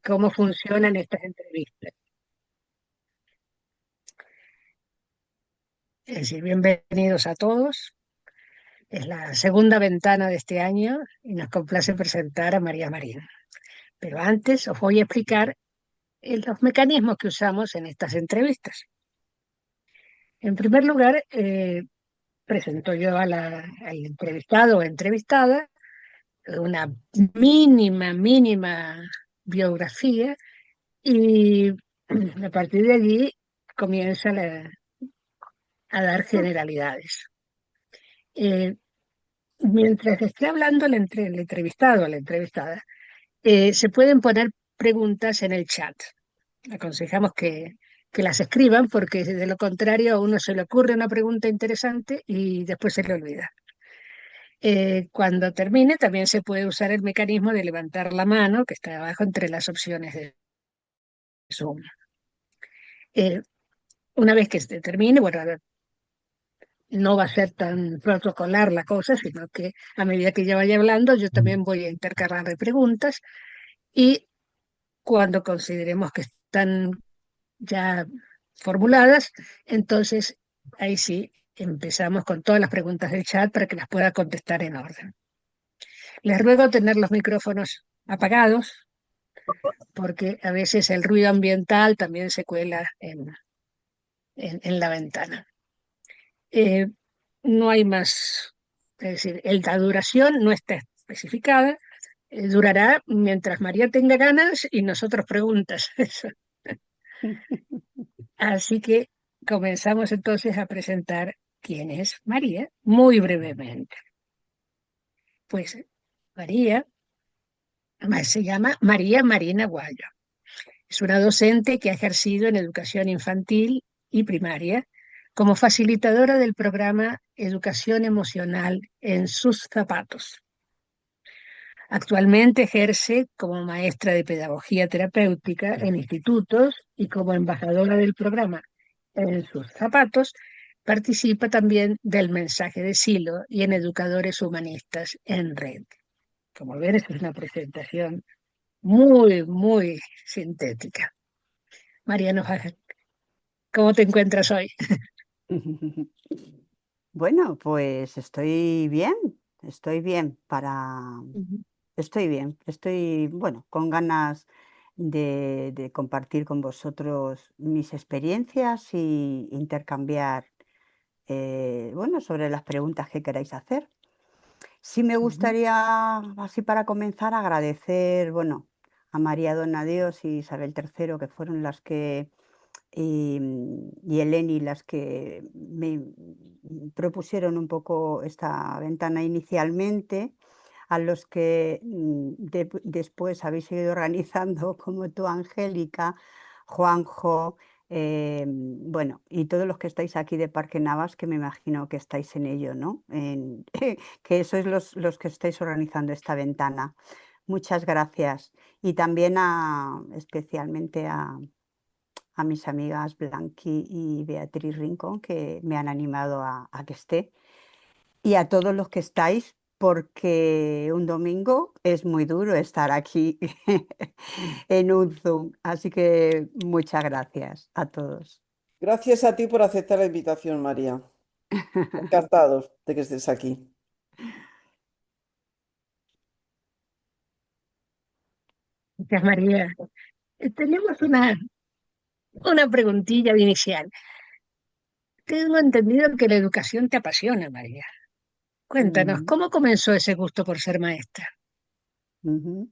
cómo funcionan estas entrevistas. Es decir, bienvenidos a todos. Es la segunda ventana de este año y nos complace presentar a María Marín. Pero antes os voy a explicar los mecanismos que usamos en estas entrevistas. En primer lugar, presento yo al entrevistado o entrevistada una mínima biografía y a partir de allí comienza a dar generalidades. Eh, Mientras esté hablando el entrevistado o la entrevistada, se pueden poner preguntas en el chat. Aconsejamos que las escriban porque de lo contrario a uno se le ocurre una pregunta interesante y después se le olvida. Cuando termine, también se puede usar el mecanismo de levantar la mano, que está abajo entre las opciones de Zoom. Eh, una vez que se termine, bueno, a ver, no va a ser tan protocolar la cosa, sino que a medida que yo vaya hablando, yo también voy a intercalar de preguntas y cuando consideremos que están ya formuladas, entonces ahí sí empezamos con todas las preguntas del chat para que las pueda contestar en orden. Les ruego tener los micrófonos apagados porque a veces el ruido ambiental también se cuela en la ventana. Eh, no hay más, es decir, la duración no está especificada, durará mientras María tenga ganas y nosotros preguntas. Así que comenzamos entonces a presentar quién es María, muy brevemente. Pues María se llama María Marina Guayo. Es una docente que ha ejercido en educación infantil y primaria como facilitadora del programa Educación Emocional en sus zapatos. Actualmente ejerce como maestra de pedagogía terapéutica en institutos y como embajadora del programa En sus zapatos. Participa también del mensaje de Silo y en Educadores Humanistas en Red. Como ven, esta es una presentación muy sintética. Mariano, ¿cómo te encuentras hoy? Bueno, pues estoy bien Ujú. bueno, con ganas de compartir con vosotros mis experiencias y intercambiar, bueno, sobre las preguntas que queráis hacer. Sí me Ujú. gustaría, así para comenzar, agradecer, bueno, a María Dona Dios y Isabel III, que fueron las que y Eleni las que me propusieron un poco esta ventana inicialmente, a los que después habéis ido organizando, como tú, Angélica, Juanjo, bueno, y todos los que estáis aquí de Parque Navas, que me imagino que estáis en ello, ¿no? Que sois los que estáis organizando esta ventana. Muchas gracias. Y también especialmente a mis amigas Blanqui y Beatriz Rincón, que me han animado a que esté, y a todos los que estáis, porque un domingo es muy duro estar aquí en un Zoom. Así que muchas gracias a todos. Gracias a ti por aceptar la invitación, María. Encantados de que estés aquí. Gracias, María. Tenemos una preguntilla de inicial. Tengo entendido que la educación te apasiona, María. Cuéntanos, Mm, ¿cómo comenzó ese gusto por ser maestra? ujú.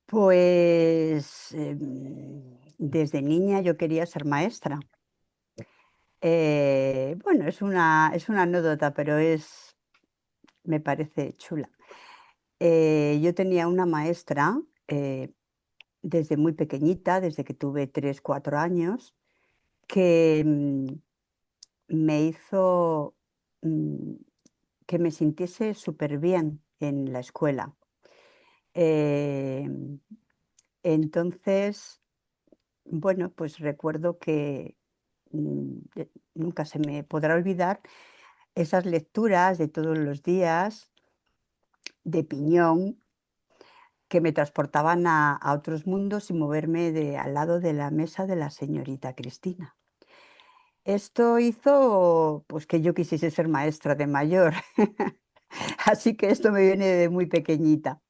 Pues desde niña yo quería ser maestra. Bueno, es una anécdota, pero me parece chula. Yo tenía una maestra desde muy pequeñita, desde que tuve 3, 4 años, que me hizo mm, que me sintiese súper bien en la escuela. Eh, entonces, bueno, pues recuerdo que nunca se me podrá olvidar esas lecturas de todos los días de Piñón, que me transportaban a otros mundos y moverme al lado de la mesa de la señorita Cristina. Esto hizo pues que yo quisiese ser maestra de mayor, así que esto me viene de muy pequeñita.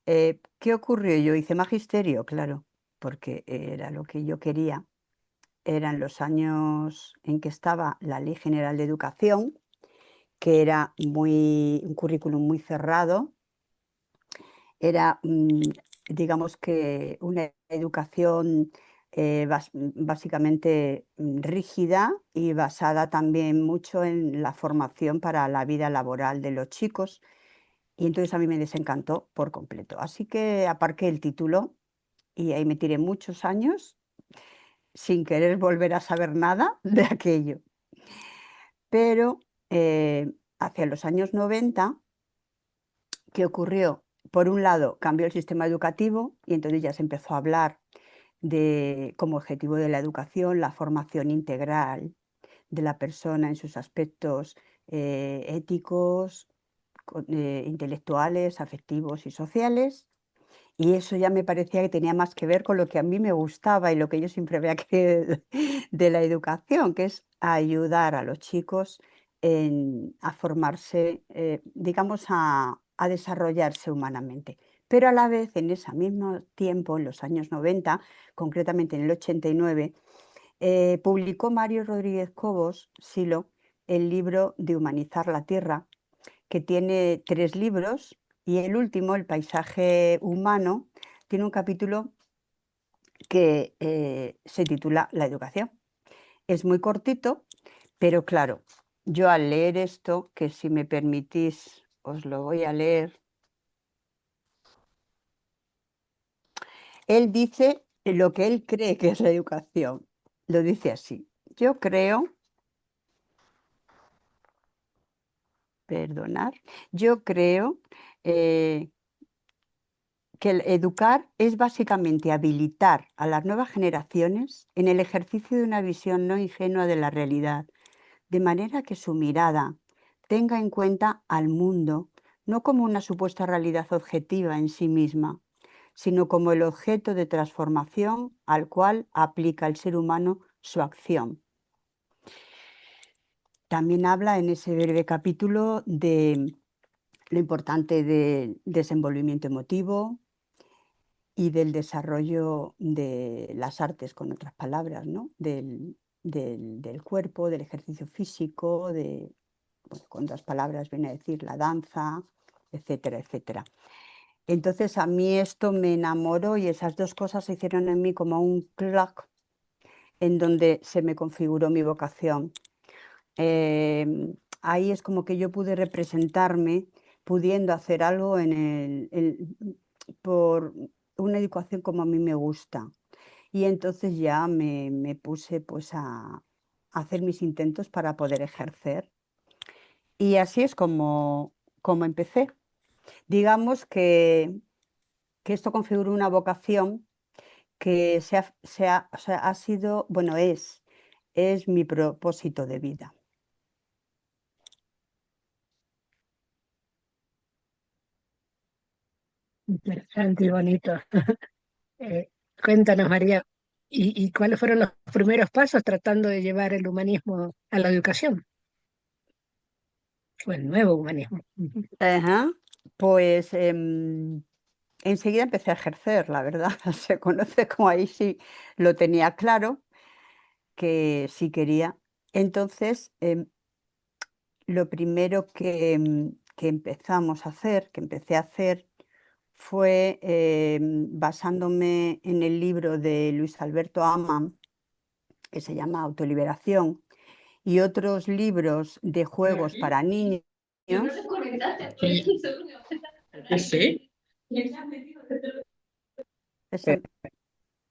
¿Qué ocurrió? Yo hice magisterio, claro, porque era lo que yo quería. Eran los años en que estaba la Ley General de Educación, que era un currículum muy cerrado. Era, digamos que, una educación básicamente rígida y basada también mucho en la formación para la vida laboral de los chicos. Y entonces a mí me desencantó por completo. Así que aparqué el título y ahí me tiré muchos años sin querer volver a saber nada de aquello. Pero hacia los años 90, ¿qué ocurrió? Por un lado, cambió el sistema educativo y entonces ya se empezó a hablar de, como objetivo de la educación, la formación integral de la persona en sus aspectos éticos, intelectuales, afectivos y sociales. Y eso ya me parecía que tenía más que ver con lo que a mí me gustaba y lo que yo siempre había querido de la educación, que es ayudar a los chicos a formarse, digamos, a desarrollarse humanamente. Pero a la vez, en ese mismo tiempo, en los años 90, concretamente en el 89, publicó Mario Rodríguez Cobos, Silo, el libro de Humanizar la Tierra, que tiene 3 libros y el último, El paisaje humano, tiene un capítulo que se titula La educación. Es muy cortito, pero claro, yo al leer esto, que si me permitís os lo voy a leer, él dice lo que él cree que es la educación. Lo dice así: yo creo, perdonar, yo creo eh, que el educar es básicamente habilitar a las nuevas generaciones en el ejercicio de una visión no ingenua de la realidad, de manera que su mirada tenga en cuenta al mundo no como una supuesta realidad objetiva en sí misma, sino como el objeto de transformación al cual aplica el ser humano su acción. También habla en ese breve capítulo de lo importante del desenvolvimiento emotivo y del desarrollo de las artes, con otras palabras, ¿no? Del cuerpo, del ejercicio físico, bueno, con otras palabras viene a decir la danza, etcétera, etcétera. Entonces a mí esto me enamoró y esas dos cosas se hicieron en mí como un clac en donde se me configuró mi vocación. Ahí es como que yo pude representarme pudiendo hacer algo por una educación como a mí me gusta. Y entonces ya me puse pues a hacer mis intentos para poder ejercer. Y así es como empecé. Digamos que esto configuró una vocación que o sea, ha sido, bueno, es mi propósito de vida. Interesante y bonito. Cuéntanos, María, ¿y cuáles fueron los primeros pasos tratando de llevar el humanismo a la educación? O el nuevo humanismo. Ujú. Ajá. Pues enseguida empecé a ejercer, la verdad. Se conoce como ahí sí lo tenía claro, que sí quería. Entonces, lo primero que empezamos a hacer, que empecé a hacer, fue basándome en el libro de Luis Alberto Aman, que se llama Autoliberación, y otros libros de juegos para niños. Sí. Ese- Ah,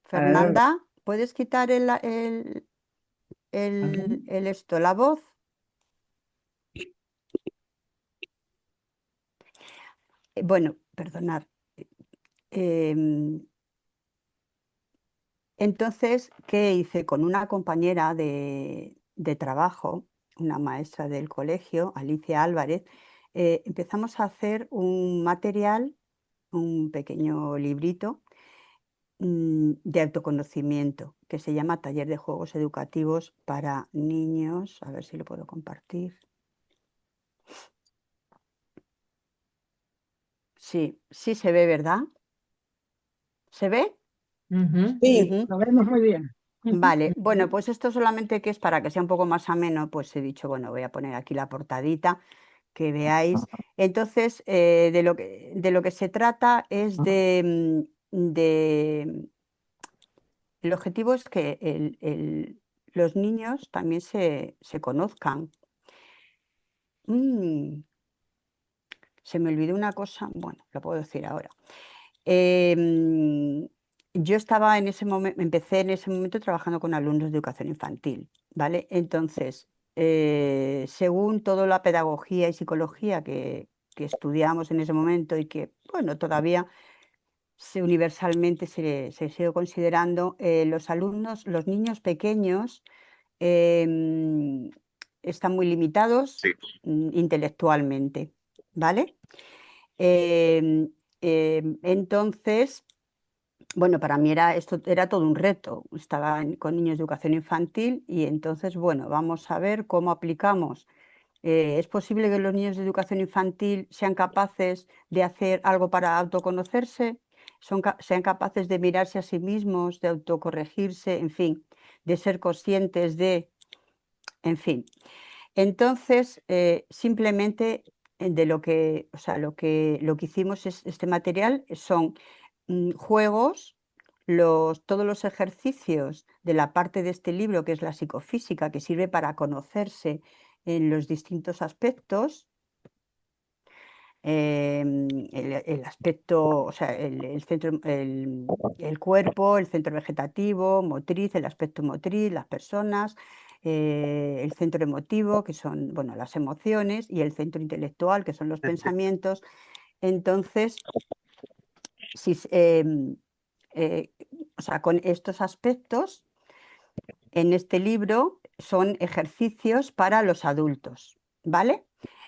Fernanda, ¿puedes quitar la voz? Bueno, perdonad. Em, entonces, ¿qué hice? Con una compañera de trabajo, una maestra del colegio, Alicia Álvarez, empezamos a hacer un material un pequeño librito de autoconocimiento que se llama Taller de Juegos Educativos para Niños. A ver si lo puedo compartir. Sí, sí se ve, ¿verdad? ¿Se ve? Ujú. Sí, Ujú. Lo vemos muy bien. Vale, bueno, pues esto solamente que es para que sea un poco más ameno, pues he dicho, bueno, voy a poner aquí la portadita, que veáis. Entonces, de lo que se trata es el objetivo es que los niños también se conozcan. Mm, Se me olvidó una cosa, bueno, lo puedo decir ahora. Em, yo estaba en ese momento, empecé en ese momento trabajando con alumnos de educación infantil, ¿vale? Entonces, según toda la pedagogía y psicología que estudiamos en ese momento y que, bueno, todavía universalmente se sigue considerando, los alumnos, los niños pequeños, em, están muy limitados intelectualmente, ¿vale? Em, entonces, bueno, para mí esto era todo un reto. Estaba con niños de educación infantil y entonces, bueno, vamos a ver cómo aplicamos. ¿Es posible que los niños de educación infantil sean capaces de hacer algo para autoconocerse? ¿Sean capaces de mirarse a sí mismos, de autocorregirse, en fin, de ser conscientes de, en fin? Entonces, simplemente de lo que, o sea, lo que hicimos es este material son juegos, todos los ejercicios de la parte de este libro, que es la psicofísica, que sirve para conocerse en los distintos aspectos, el aspecto, o sea, el centro, el cuerpo, el centro vegetativo, motriz, el aspecto motriz, las personas, el centro emotivo, que son, bueno, las emociones, y el centro intelectual, que son los pensamientos. Entonces, si, eh, o sea, con estos aspectos, en este libro son ejercicios para los adultos, ¿vale?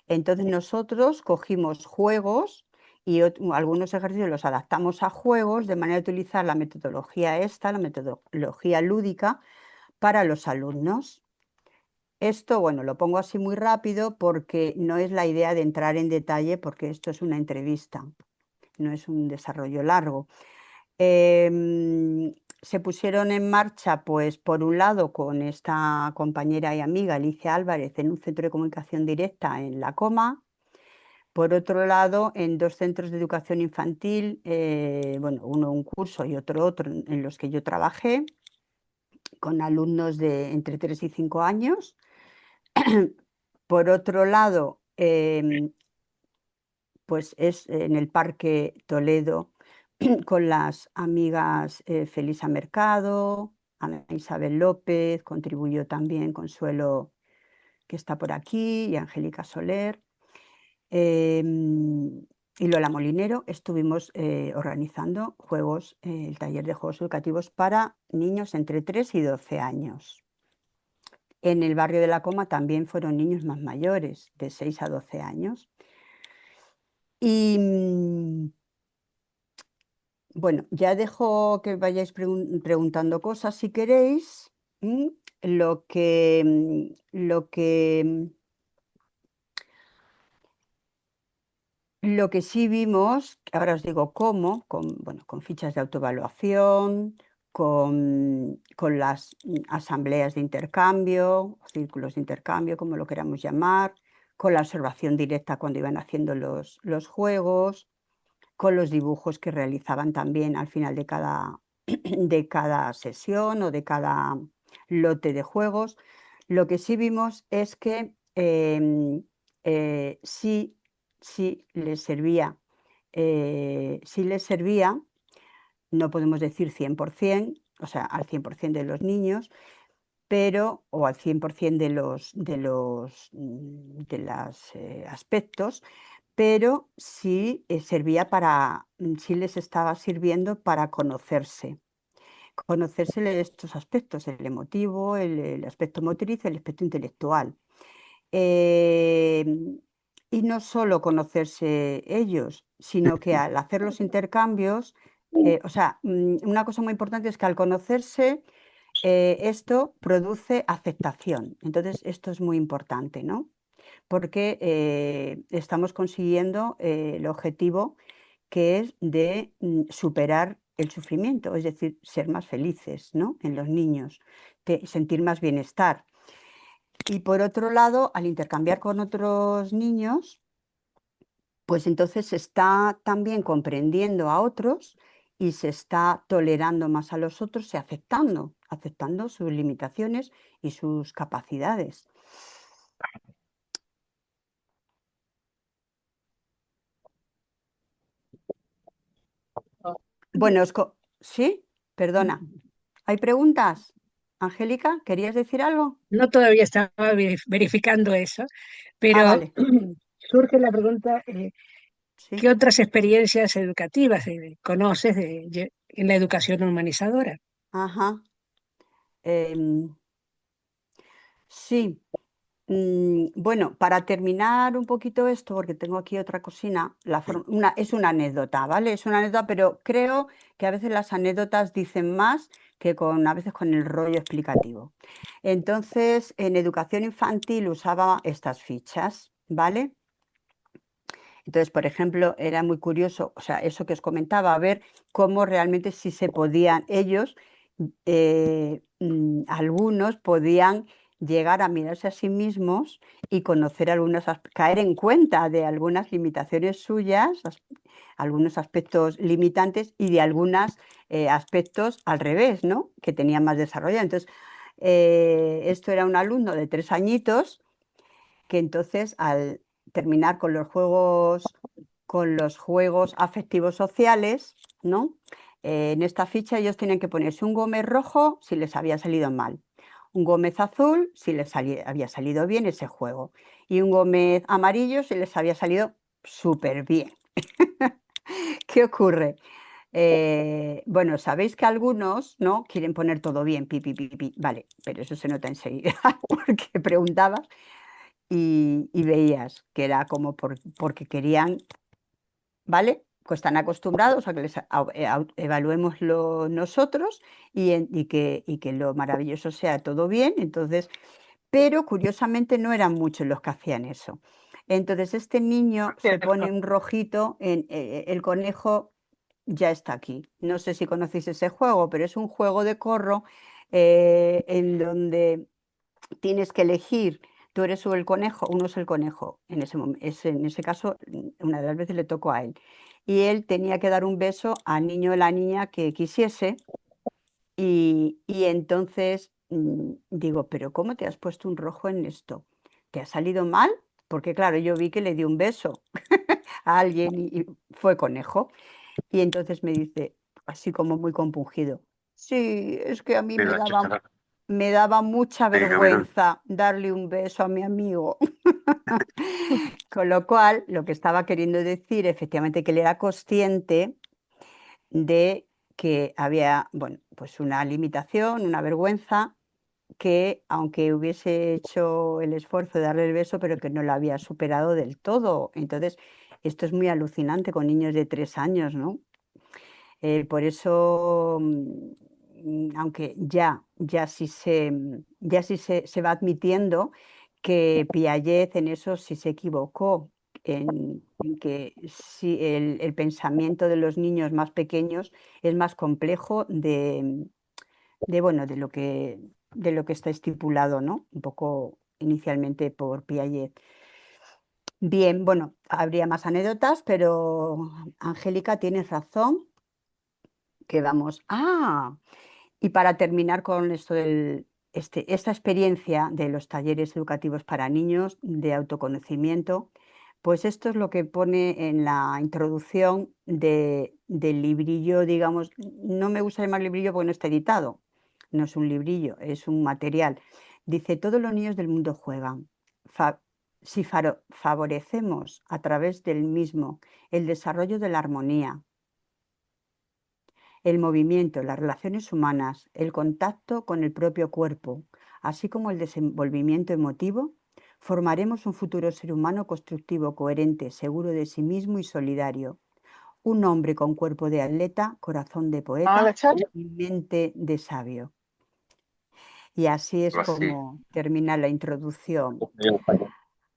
Entonces nosotros cogimos juegos y algunos ejercicios los adaptamos a juegos de manera de utilizar la metodología esta, la metodología lúdica, para los alumnos. Esto, bueno, lo pongo así muy rápido porque no es la idea de entrar en detalle, porque esto es una entrevista, no es un desarrollo largo. Se pusieron en marcha, pues, por un lado, con esta compañera y amiga Alicia Álvarez en un centro de comunicación directa en La Coma. Por otro lado, en dos centros de educación infantil, bueno, uno un curso y otro en los que yo trabajé, con alumnos de entre 3 y 5 años. Por otro lado, pues es en el Parque Toledo con las amigas Felisa Mercado, Ana Isabel López, contribuyó también Consuelo, que está por aquí, y Angélica Soler. Y Lola Molinero. Estuvimos organizando juegos, el taller de juegos educativos para niños entre 3 y 12 años. En el barrio de La Coma también fueron niños más mayores, de 6 a 12 años. Y bueno, ya dejo que vayáis preguntando cosas si queréis. Lo que, lo que sí vimos, ahora os digo cómo, bueno, con fichas de autoevaluación, con las asambleas de intercambio, círculos de intercambio, como lo queramos llamar, con la observación directa cuando iban haciendo los juegos, con los dibujos que realizaban también al final de de cada sesión o de cada lote de juegos. Lo que sí vimos es que sí les servía, sí les servía, no podemos decir 100%, o sea, al 100% de los niños, pero, o al 100% de los aspectos, pero sí servía para, sí les estaba sirviendo para conocerse estos aspectos, el emotivo, el aspecto motriz, el aspecto intelectual. Eh, y no solo conocerse ellos, sino que al hacer los intercambios, o sea, una cosa muy importante es que al conocerse, esto produce aceptación. Entonces, esto es muy importante, ¿no? Porque estamos consiguiendo el objetivo que es de superar el sufrimiento, es decir, ser más felices, ¿no? En los niños, sentir más bienestar. Y por otro lado, al intercambiar con otros niños, pues entonces se está también comprendiendo a otros y se está tolerando más a los otros y aceptando sus limitaciones y sus capacidades. Bueno, ¿sí? Perdona. ¿Hay preguntas? Angélica, ¿querías decir algo? No todavía estaba verificando eso, Ah, pero vale. surge la pregunta, Sí. ¿qué otras experiencias educativas conoces en la educación humanizadora? Ajá. Em, sí. Bueno, para terminar un poquito esto, porque tengo aquí otra cocina, es una anécdota, ¿vale? Es una anécdota, pero creo que a veces las anécdotas dicen más que a veces con el rollo explicativo. Entonces, en educación infantil usaba estas fichas, ¿vale? Entonces, por ejemplo, era muy curioso, o sea, eso que os comentaba, a ver cómo realmente si se podían ellos, algunos podían llegar a mirarse a sí mismos y conocer caer en cuenta de algunas limitaciones suyas, algunos aspectos limitantes y de algunos aspectos al revés, ¿no? Que tenían más desarrollado. Entonces, esto era un alumno de 3 añitos que entonces al terminar con los juegos afectivos sociales, ¿no? En esta ficha ellos tenían que ponerse un gómez rojo si les había salido mal, un gómez azul si les había salido bien ese juego y un gómez amarillo si les había salido súper bien. ¿Qué ocurre? Bueno, sabéis que algunos, ¿no? Quieren poner todo bien, pi, pi, pi, pi. Vale, pero eso se nota enseguida porque preguntabas y veías que era como porque querían, ¿vale? Pues están acostumbrados a que les evaluémoslo nosotros y que lo maravilloso sea todo bien. Entonces, pero curiosamente no eran muchos los que hacían eso. Entonces, este niño se pone un rojito en el conejo. Ya está aquí. No sé si conocéis ese juego, pero es un juego de corro en donde tienes que elegir, tú eres o el conejo, uno es el conejo, en ese caso, una de las veces le tocó a él. Y él tenía que dar un beso al niño o la niña que quisiese, y entonces digo, pero ¿cómo te has puesto un rojo en esto? ¿Te ha salido mal? Porque claro, yo vi que le di un beso a alguien y fue conejo. Y entonces me dice, así como muy compungido, sí, es que a mí me daba mucha vergüenza darle un beso a mi amigo. Con lo cual, lo que estaba queriendo decir, efectivamente, que él era consciente de que había, bueno, pues una limitación, una vergüenza, que aunque hubiese hecho el esfuerzo de darle el beso, pero que no lo había superado del todo. Entonces, esto es muy alucinante con niños de 3 años, ¿no? Por eso, aunque ya sí se va admitiendo que Piaget en eso sí se equivocó, en que sí, el pensamiento de los niños más pequeños es más complejo bueno, de lo que está estipulado, ¿no? Un poco inicialmente por Piaget. Bien, bueno, habría más anécdotas, pero Angélica, tienes razón, que vamos. Ah, y para terminar con esto esta experiencia de los talleres educativos para niños de autoconocimiento, pues esto es lo que pone en la introducción del librillo, digamos, no me gusta llamar librillo porque no está editado, no es un librillo, es un material. Dice, todos los niños del mundo juegan. Fa- si favorecemos a través del mismo el desarrollo de la armonía, el movimiento, las relaciones humanas, el contacto con el propio cuerpo, así como el desenvolvimiento emotivo, Formaremos un futuro ser humano constructivo, coherente, seguro de sí mismo y solidario. Un hombre con cuerpo de atleta, corazón de poeta y mente de sabio. Y así es como termina la introducción.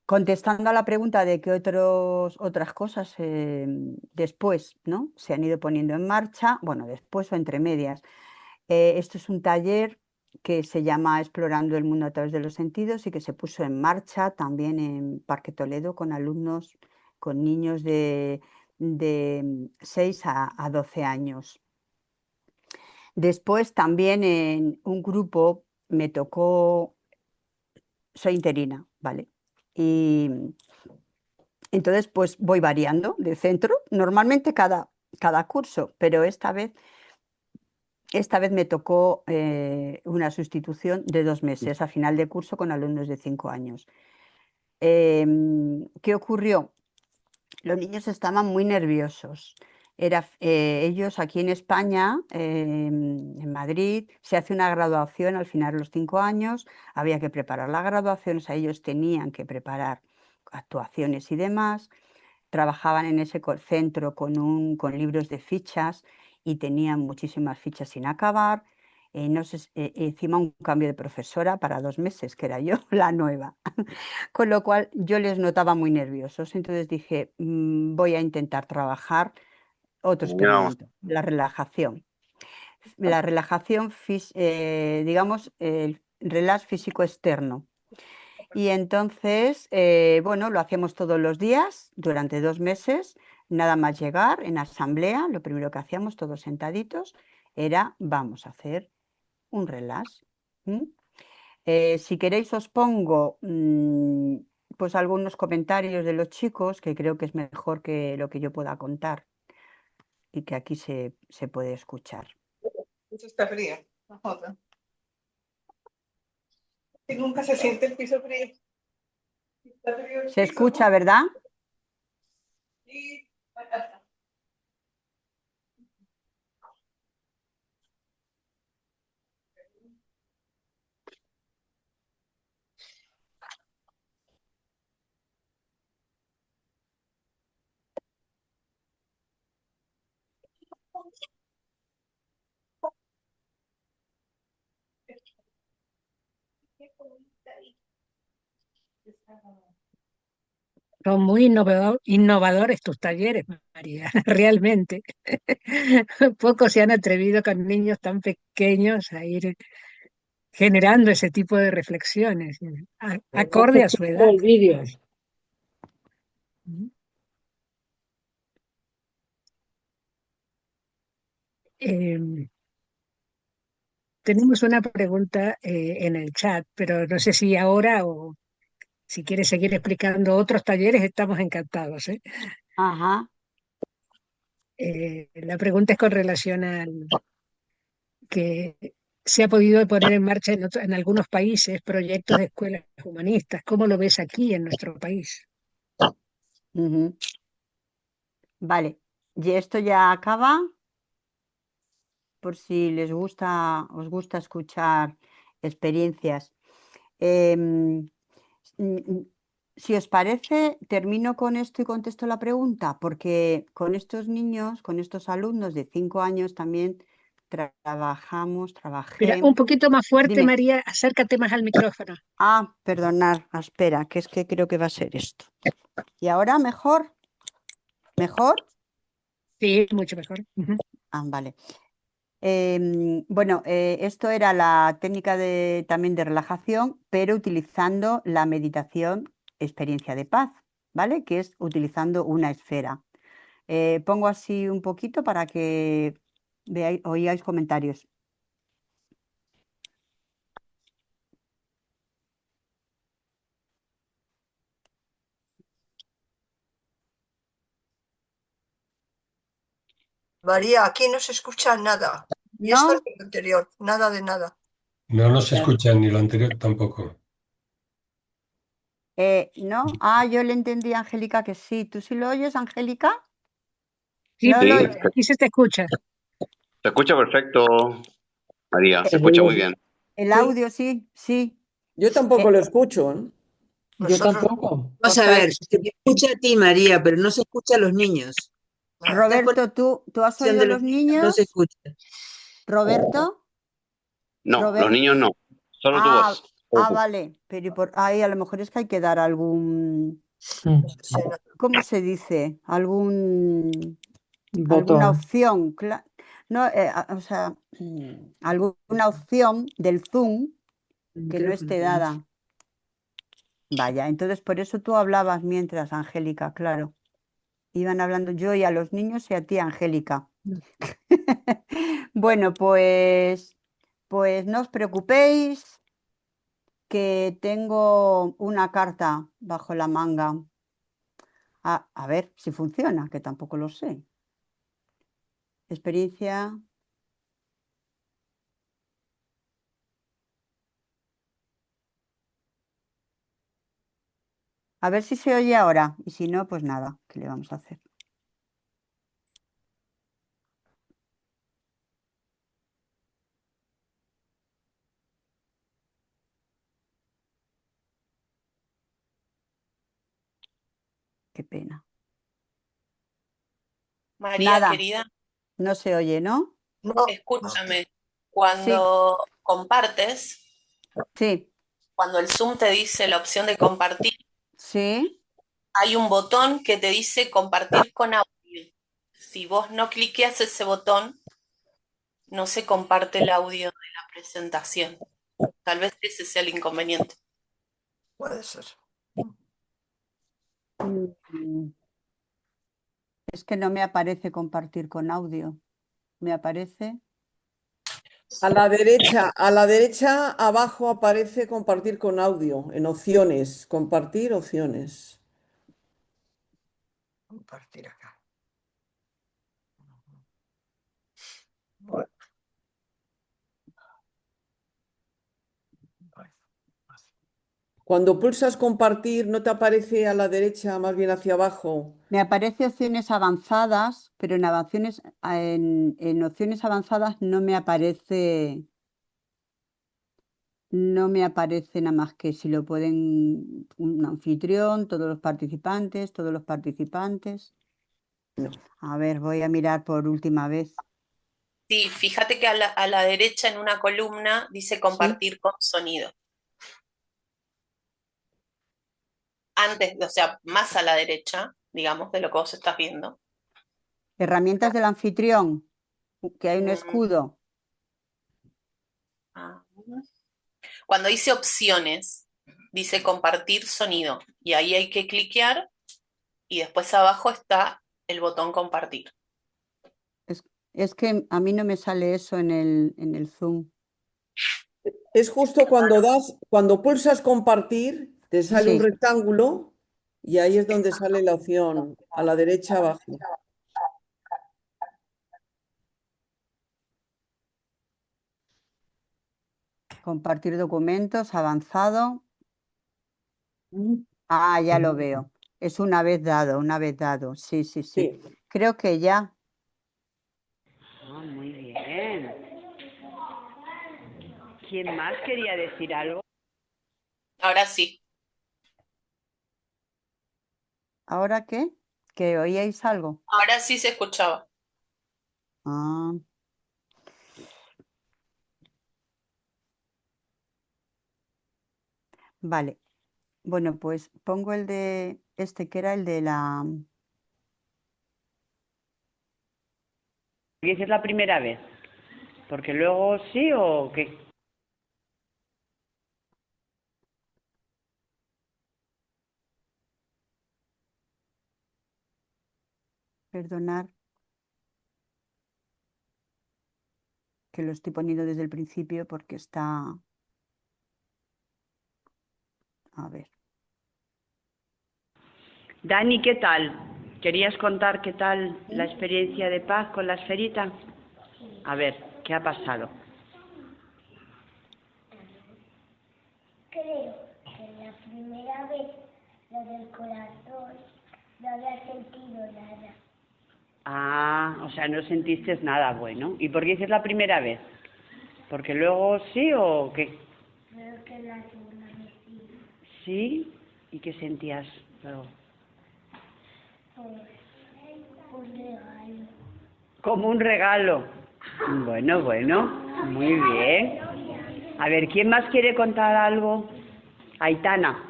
Contestando a la pregunta de qué otras cosas después, ¿no?, se han ido poniendo en marcha, bueno, después o entre medias. Esto es un taller que se llama Explorando el mundo a través de los sentidos y que se puso en marcha también en Parque Toledo con alumnos, con niños de 6 a 12 años. Después también en un grupo me tocó, soy interina, ¿vale? Y entonces pues voy variando de centro, normalmente cada curso, pero esta vez me tocó una sustitución de 2 meses a final de curso con alumnos de 5 años. ¿Qué ocurrió? Los niños estaban muy nerviosos. Ellos aquí en España, en Madrid, se hace una graduación al final de los 5 años, había que preparar la graduación, o sea, ellos tenían que preparar actuaciones y demás. Trabajaban en ese centro con libros de fichas y tenían muchísimas fichas sin acabar. No sé, encima un cambio de profesora para 2 meses, que era yo la nueva. Con lo cual yo les notaba muy nerviosos. Entonces dije, voy a intentar trabajar otro experimento, la relajación. La relajación, digamos, el relax físico externo. Y entonces, bueno, lo hacíamos todos los días durante 2 meses, nada más llegar en asamblea, lo primero que hacíamos todos sentaditos era, vamos a hacer un relax. Si queréis os pongo pues algunos comentarios de los chicos, que creo que es mejor que lo que yo pueda contar y que aquí se puede escuchar. Eso está frío. No joda. Y nunca se siente el piso frío. Está frío el Se piso, escucha, ¿no? ¿verdad? Sí. Son muy innovadores tus talleres, María, realmente. Pocos se han atrevido con niños tan pequeños a ir generando ese tipo de reflexiones, acorde a su edad. El vídeo. Eh, Tenemos una pregunta en el chat, pero no sé si ahora o si quieres seguir explicando otros talleres, estamos encantados, ¿eh? Ajá. La pregunta es con relación al que se ha podido poner en marcha en algunos países proyectos de escuelas humanistas. ¿Cómo lo ves aquí en nuestro país? Ujú. Vale. Y esto ya acaba, por si les gusta, os gusta escuchar experiencias. Em, si os parece, termino con esto y contesto la pregunta, porque con estos niños, con estos alumnos de 5 años también Mira, trabajé. un poquito más fuerte, Dime. María, acércate más al micrófono. Perdonad, espera, que es que creo que va a ser esto. ¿Y ahora mejor? ¿Mejor? Sí, mucho mejor. Ujú. Vale. Bueno, esto era la técnica también de relajación, pero utilizando la meditación experiencia de paz, ¿vale? Que es utilizando una esfera. Pongo así un poquito para que oigáis comentarios. María, aquí no se escucha nada. Y esto ¿No? es lo anterior, nada de nada. No se escucha ni lo anterior tampoco. ¿No? Yo le entendí a Angélica que sí. ¿Tú sí lo oyes, Angélica? Sí, No Sí, lo sí, oyes. aquí se te escucha. se escucha perfecto, María, se escucha muy bien. El Sí, audio sí, sí. yo tampoco Eh, lo escucho, ¿eh? Yo Nosotros tampoco. O Vamos a sea, ver, se te escucha a ti, María, pero no se escucha a los niños. nada. Estás por Roberto, ¿tú has la oído de a los los niños, no se niños? escucha. Roberto, No, los Robert. niños no. Solo tu Ah, voz. Solo tú. vale. Pero ahí a lo mejor es que hay que dar algún, Mm, Sí, no. ¿cómo se dice? Alguna Botón. opción. No, o sea, alguna opción del Zoom que no esté dada. Vaya, entonces por eso tú hablabas mientras, Angélica, claro. Iban hablando yo y a los niños y a ti, Angélica. Bueno, pues no os preocupéis, que tengo una carta bajo la manga. A ver si funciona, que tampoco lo sé. Experiencia. A ver si se oye ahora. Y si no, pues nada, ¿qué le vamos a hacer? Qué pena. María, Nada, querida, no se oye, ¿no? No, escúchame. Sí, Cuando compartes, sí, cuando el Zoom te dice la opción de compartir, sí. hay un botón que te dice compartir con audio. Si vos no cliqueas ese botón, no se comparte el audio de la presentación. Tal vez ese sea el inconveniente. puede ser. Mm, Es que no me aparece compartir con audio. Me aparece. A la derecha abajo aparece compartir con audio, en opciones, compartir opciones. Compartir acá. Bueno, Cuando pulsas compartir, ¿no te aparece a la derecha, más bien hacia abajo? Me aparece opciones avanzadas, pero en opciones avanzadas no me aparece nada más que si lo pueden un anfitrión, todos los participantes. No. A ver, voy a mirar por última vez. Sí, fíjate que a la derecha en una columna dice compartir con sonido. Antes, o sea, más a la derecha, digamos, de lo que vos estás viendo. Herramientas del anfitrión, que hay un Mm, escudo. ah. Cuando dice opciones, dice compartir sonido. Y ahí hay que cliquear y después abajo está el botón compartir. Es que a mí no me sale eso en el Zoom. Es justo cuando pulsas compartir, te sale un Sí, rectángulo y ahí es donde sale la opción a la derecha abajo. compartir documentos, avanzado. Ah, ya lo veo. Es una vez dado, una vez dado. Sí, sí, sí. Sí. Creo que ya. Ah, muy bien. ¿Quién más quería decir algo? Ahora sí. ¿Ahora qué? ¿Que oíais algo? Ahora sí se escuchaba. Ah. Vale. Bueno, pues pongo el de este que era el de la... ¿Y si es la primera vez? Porque luego sí o qué. Perdonar, que lo estoy poniendo desde el principio porque está... A ver. Dani, ¿qué tal? ¿Querías contar qué tal la experiencia de paz con la esferita? A ver, ¿qué ha pasado? Creo que la primera vez lo del corazón no había sentido nada. Ah, o sea, no sentiste nada bueno. ¿Y por qué dices la primera vez? ¿Porque luego sí o qué? Creo que la segunda vez sí. ¿Sí? ¿Y qué sentías luego? Un regalo. Como un regalo. Bueno, muy bien. A ver, ¿quién más quiere contar algo? Aitana.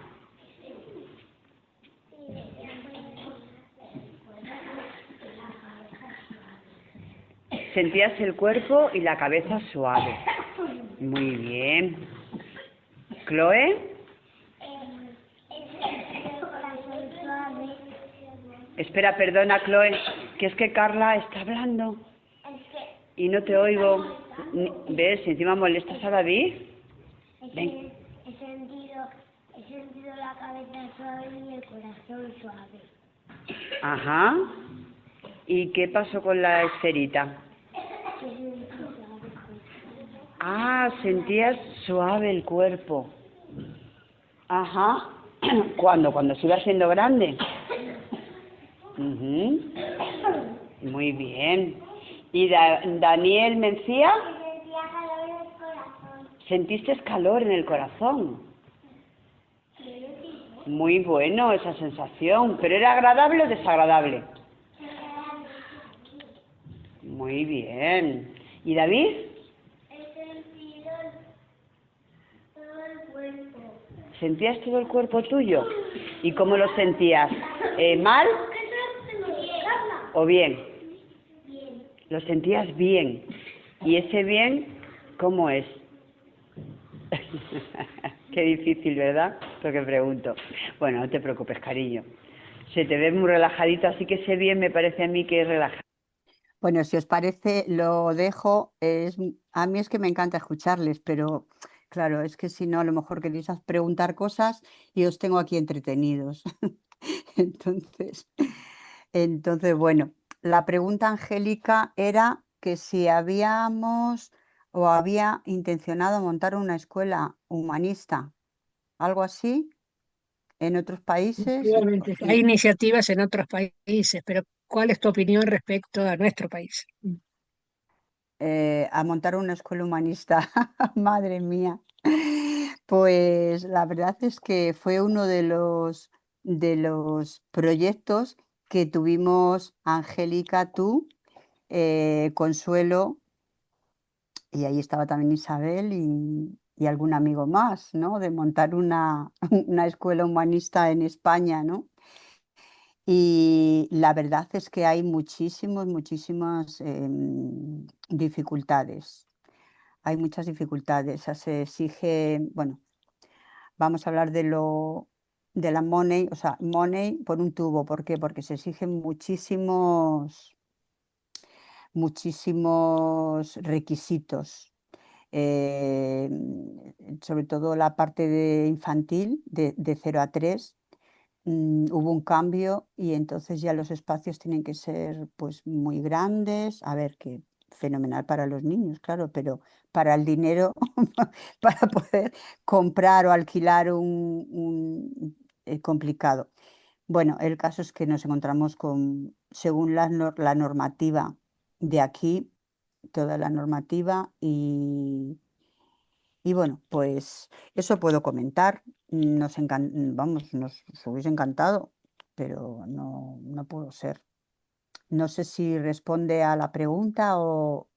Sentías el cuerpo y la cabeza suave. Muy bien. ¿Chloe? El corazón suave. Espera, perdona, Chloe, que es que Carla está hablando Es que y no te oigo. ¿Ves? Encima molestas a David. Ven. he sentido la cabeza suave y el corazón suave. Ajá. ¿Y qué pasó con la esferita? He sentido suave. Ah, sentías suave el cuerpo. Ajá. ¿Cuándo? ¿Cuando se iba haciendo grande? Ujú. Muy bien. ¿Y Daniel Mencía? Sentía calor en el corazón. ¿Sentiste calor en el corazón? Muy bueno esa sensación. ¿Pero era agradable o desagradable? Muy bien. ¿Y David? He sentido todo el cuerpo. ¿Sentías todo el cuerpo tuyo? ¿Y cómo lo sentías? ¿Mal o bien? Bien. Lo sentías bien. ¿Y ese bien cómo es? Qué difícil, ¿verdad? Lo que pregunto. Bueno, no te preocupes, cariño. Se te ve muy relajadito, así que ese bien me parece a mí que es relajado. Bueno, si os parece, lo dejo. A mí es que me encanta escucharles, pero claro, es que si no, a lo mejor queréis preguntar cosas y os tengo aquí entretenidos. Entonces, bueno, la pregunta, Angélica, era que si habíamos o había intencionado montar una escuela humanista, algo así, en otros países. Efectivamente, hay iniciativas en otros países, pero ¿cuál es tu opinión respecto a nuestro país? A montar una escuela humanista, madre mía. Pues la verdad es que fue uno de los proyectos que tuvimos Angélica, tú, Consuelo, y ahí estaba también Isabel y algún amigo más, ¿no? De montar una, una escuela humanista en España, ¿no? Y la verdad es que hay muchísimas dificultades. Hay muchas dificultades. O sea, se exige, bueno, vamos a hablar de la money, o sea, money por un tubo. ¿Por qué? Porque se exigen muchísimos requisitos. Sobre todo la parte de infantil, de 0 a 3. Hubo un cambio y entonces ya los espacios tienen que ser pues muy grandes. A ver, que fenomenal para los niños, claro, pero para el dinero, para poder comprar o alquilar complicado. Bueno, el caso es que nos encontramos con, según la normativa de aquí, toda la normativa y bueno, pues eso puedo comentar. Vamos, nos hubiese encantado, pero no puedo ser. No sé si responde a la pregunta o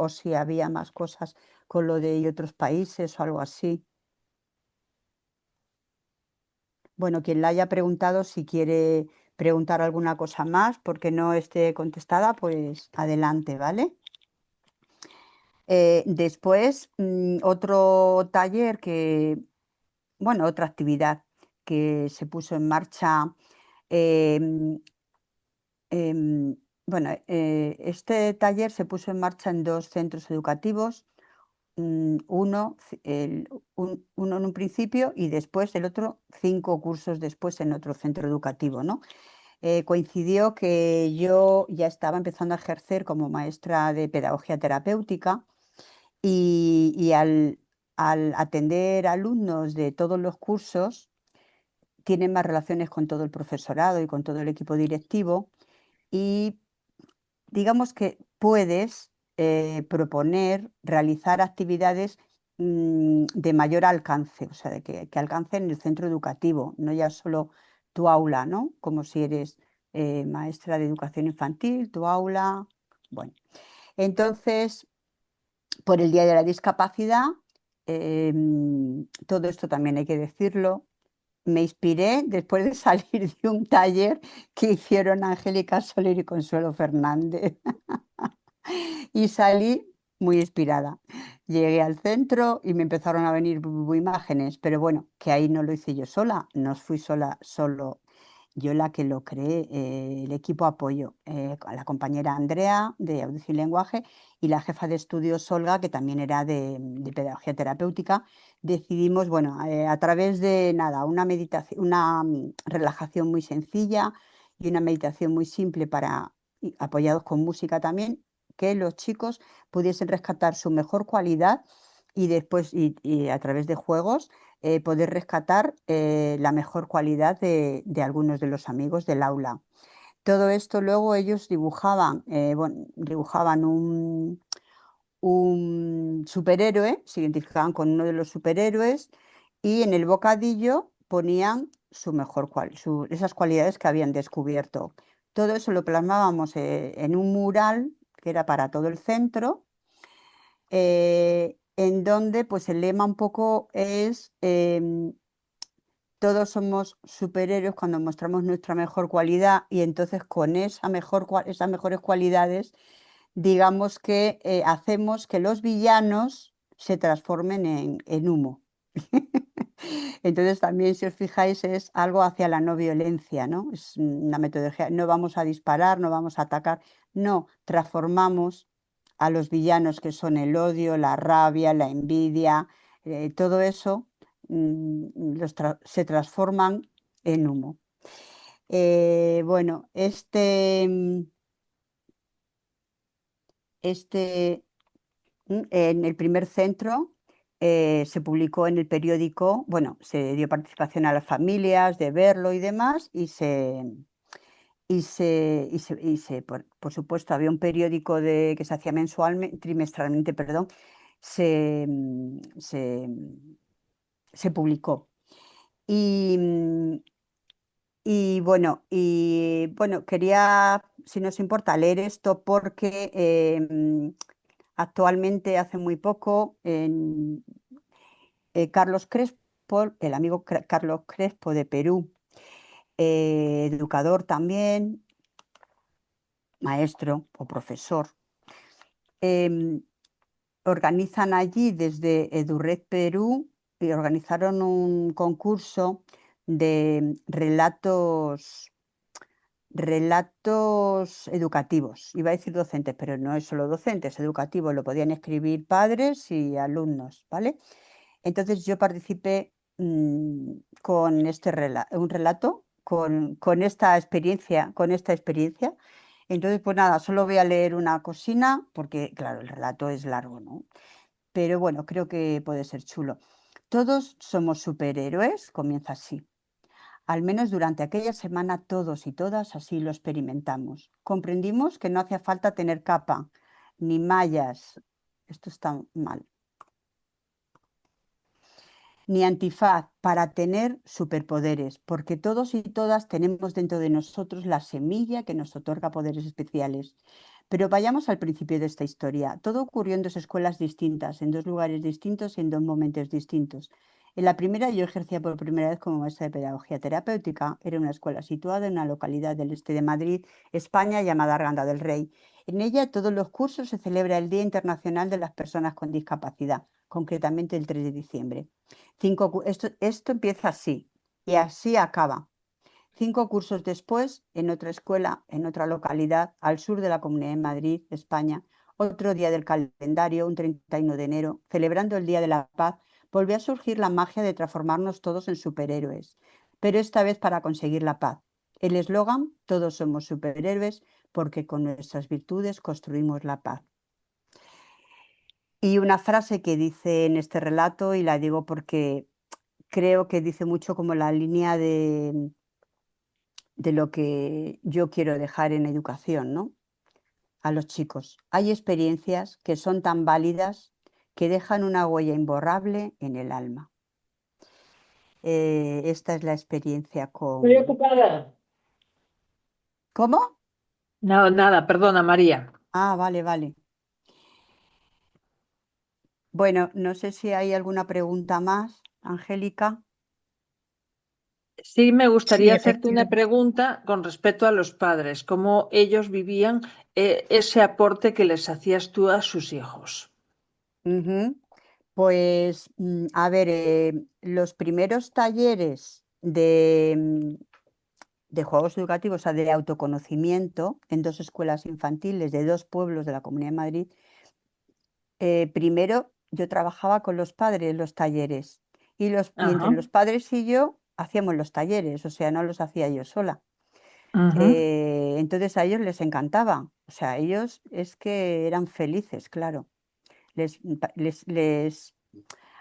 si había más cosas con lo de otros países o algo así. Bueno, quien la haya preguntado, si quiere preguntar alguna cosa más porque no esté contestada, pues adelante, ¿vale? Después, otro taller bueno, otra actividad que se puso en marcha. Bueno, este taller se puso en marcha en 2 centros educativos, uno en un principio y después el otro 5 cursos después en otro centro educativo, ¿no? Coincidió que yo ya estaba empezando a ejercer como maestra de pedagogía terapéutica y al atender alumnos de todos los cursos, tienen más relaciones con todo el profesorado y con todo el equipo directivo y digamos que puedes proponer realizar actividades de mayor alcance, o sea, de que alcancen el centro educativo, no ya solo tu aula, ¿no? Como si eres maestra de educación infantil, tu aula, bueno. Entonces, por el Día de la Discapacidad, todo esto también hay que decirlo, me inspiré después de salir de un taller que hicieron Angélica Soler y Consuelo Fernández. Y salí muy inspirada. Llegué al centro y me empezaron a venir imágenes, pero bueno, que ahí no lo hice yo sola, no fui sola, solo yo la que lo creé, el equipo apoyo, con la compañera Andrea de Audición y Lenguaje y la jefa de estudios Olga, que también era de pedagogía terapéutica. Decidimos, bueno, a través de nada, una meditación, una relajación muy sencilla y una meditación muy simple apoyados con música también, que los chicos pudiesen rescatar su mejor cualidad y después, y a través de juegos, poder rescatar la mejor cualidad de algunos de los amigos del aula. Todo esto luego ellos dibujaban, dibujaban un superhéroe, se identificaban con uno de los superhéroes y en el bocadillo ponían esas cualidades que habían descubierto. Todo eso lo plasmábamos en un mural que era para todo el centro, en donde pues el lema un poco es todos somos superhéroes cuando mostramos nuestra mejor cualidad y entonces con esas mejores cualidades digamos que hacemos que los villanos se transformen en humo. Entonces también, si os fijáis, es algo hacia la no violencia, ¿no? Es una metodología, no vamos a disparar, no vamos a atacar, no, transformamos a los villanos que son el odio, la rabia, la envidia, todo eso se transforman en humo. Bueno, en el primer centro se publicó en el periódico, bueno, se dio participación a las familias de verlo y demás, por supuesto, había un periódico que se hacía trimestralmente, perdón, se publicó. Y bueno, quería, si nos importa, leer esto porque actualmente, hace muy poco, Carlos Crespo, el amigo Carlos Crespo de Perú, educador también, maestro o profesor, organizan allí desde EduRed Perú y organizaron un concurso de relatos educativos. Iba a decir docentes, pero no es solo docentes, educativos, lo podían escribir padres y alumnos, ¿vale? Entonces yo participé con un relato, con esta experiencia. Entonces, pues nada, solo voy a leer una cosina, porque claro, el relato es largo, ¿no? Pero bueno, creo que puede ser chulo. Todos somos superhéroes, comienza así. Al menos durante aquella semana todos y todas así lo experimentamos. Comprendimos que no hacía falta tener capa, ni mallas, esto está mal, ni antifaz para tener superpoderes, porque todos y todas tenemos dentro de nosotros la semilla que nos otorga poderes especiales. Pero vayamos al principio de esta historia. Todo ocurrió en dos escuelas distintas, en dos lugares distintos y en dos momentos distintos. En la primera yo ejercía por primera vez como maestra de pedagogía terapéutica. Era una escuela situada en una localidad del este de Madrid, España, llamada Arganda del Rey. En ella todos los cursos se celebra el Día Internacional de las Personas con Discapacidad, concretamente el 3 de diciembre. Esto empieza así y así acaba. 5 cursos después, en otra escuela, en otra localidad, al sur de la Comunidad de Madrid, España, otro día del calendario, un 31 de enero, celebrando el Día de la Paz, volvió a surgir la magia de transformarnos todos en superhéroes, pero esta vez para conseguir la paz. El eslogan, todos somos superhéroes porque con nuestras virtudes construimos la paz. Y una frase que dice en este relato, y la digo porque creo que dice mucho como la línea de lo que yo quiero dejar en educación, ¿no? A los chicos. Hay experiencias que son tan válidas que dejan una huella imborrable en el alma. Esta es la experiencia Estoy con... ocupada. ¿Cómo? No, nada, perdona, María. Ah, vale, vale. Bueno, no sé si hay alguna pregunta más, Angélica. Sí, me gustaría Sí, hacerte una efectivamente. pregunta con respecto a los padres, cómo ellos vivían ese aporte que les hacías tú a sus hijos. Ujú. Pues, a ver, los primeros talleres de juegos educativos, o sea, de autoconocimiento en 2 escuelas infantiles de 2 pueblos de la Comunidad de Madrid, primero yo trabajaba con los padres los talleres y entre Ajá. los padres y yo hacíamos los talleres, o sea, no los hacía yo sola. Ujú, Entonces a ellos les encantaba, o sea, ellos es que eran felices, claro.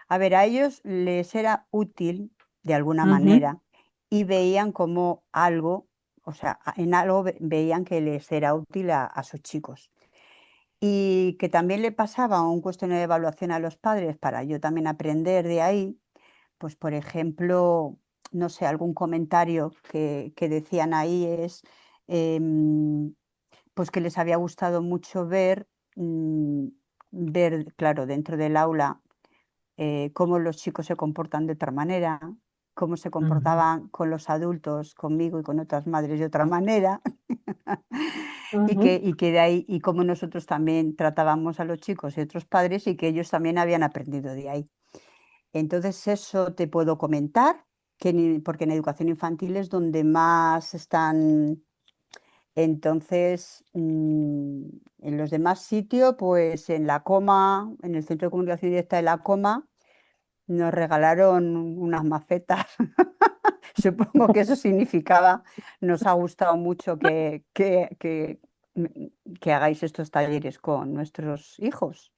A ver, a ellos les era útil de alguna ujú, manera y veían como algo, o sea, en algo veían que les era útil a sus chicos. Y que también le pasaba un cuestionario de evaluación a los padres para yo también aprender de ahí, pues por ejemplo, no sé, algún comentario que decían ahí es em, pues que les había gustado mucho ver, claro, dentro del aula cómo los chicos se comportan de otra manera, cómo se ujú, comportaban con los adultos, conmigo y con otras madres de otra manera, ujú. y que de ahí, y cómo nosotros también tratábamos a los chicos y otros padres y que ellos también habían aprendido de ahí. Entonces eso te puedo comentar, porque en educación infantil es donde más están. Entonces, en los demás sitios, pues en la Coma, en el Centro de Comunicación Directa de la Coma, nos regalaron unas macetas. Supongo que eso significaba, nos ha gustado mucho que hagáis estos talleres con nuestros hijos.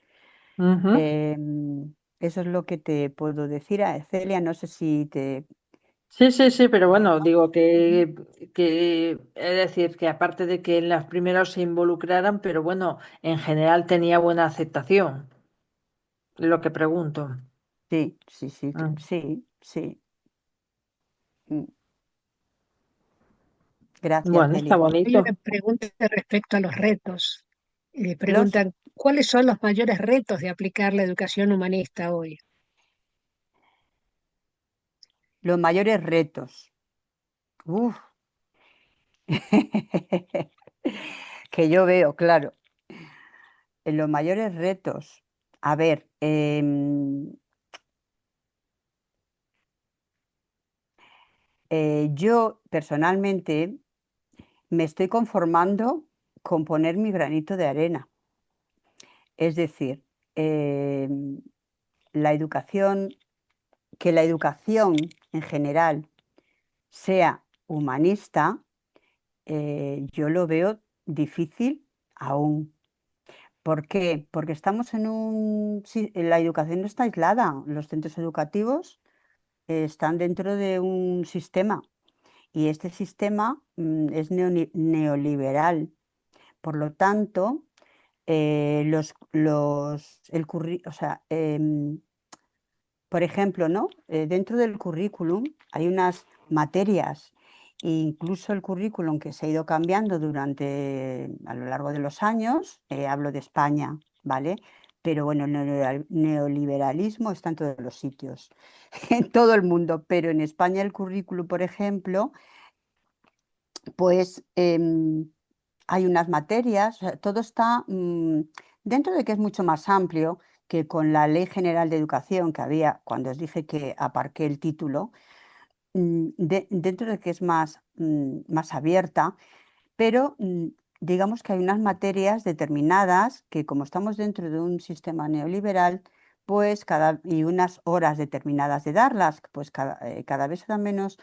Ujú. Eso es lo que te puedo decir. Celia, no sé si te... Sí, sí, sí, pero bueno, digo que es decir, que aparte de que en las primeras se involucraran, pero bueno, en general tenía buena aceptación, lo que pregunto. Sí, sí, sí, Mm. sí, sí. Mm. Gracias, Bueno, está Celia. Hay una bonito. pregunta respecto a los retos. Los, Preguntan, ¿cuáles son los mayores retos de aplicar la educación humanista hoy? los mayores retos. Uf. Que yo veo, claro. En los mayores retos. A ver, yo personalmente me estoy conformando con poner mi granito de arena. Es decir, la educación, que la educación en general sea humanista, yo lo veo difícil aún. ¿Por qué? Porque estamos la educación no está aislada. Los centros educativos están dentro de un sistema y este sistema es neoliberal. Por lo tanto, o sea, por ejemplo, ¿no? Dentro del currículum hay unas materias, e incluso el currículum que se ha ido cambiando a lo largo de los años, hablo de España, ¿vale? Pero bueno, el neoliberalismo está en todos los sitios, en todo el mundo, pero en España el currículum, por ejemplo, pues hay unas materias, o sea, todo está dentro de que es mucho más amplio que con la Ley General de Educación que había cuando os dije que aparqué el título, dentro de que es más abierta, pero digamos que hay unas materias determinadas que como estamos dentro de un sistema neoliberal, pues y unas horas determinadas de darlas, pues cada vez se dan menos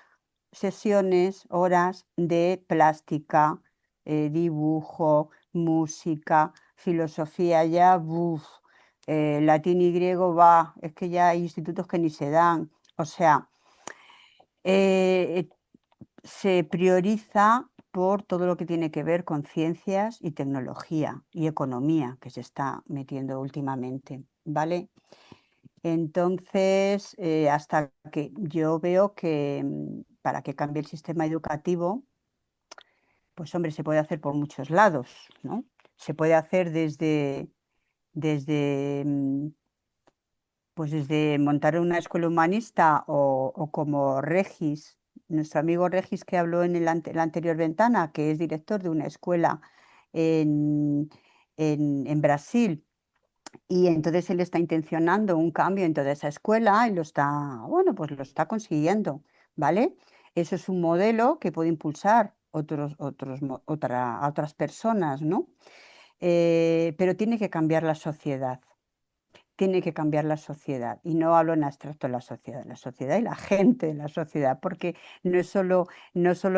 sesiones, horas de plástica, dibujo, música, filosofía ya, latín y griego va, es que ya hay institutos que ni se dan. O sea, eh, se prioriza por todo lo que tiene que ver con ciencias y tecnología y economía que se está metiendo últimamente. ¿vale? Entonces, hasta que yo veo que para que cambie el sistema educativo, pues hombre, se puede hacer por muchos lados, ¿no? Se puede hacer desde pues desde montar una escuela humanista o como Regis, nuestro amigo Regis que habló en la anterior ventana, que es director de una escuela en, en Brasil, y entonces él está intencionando un cambio en toda esa escuela y lo está, bueno, pues lo está consiguiendo, ¿vale? Eso es un modelo que puede impulsar a otras personas, ¿no? Pero tiene que cambiar la sociedad. Tiene que cambiar la sociedad. Y no hablo en abstracto de la sociedad y la gente de la sociedad, porque no es solo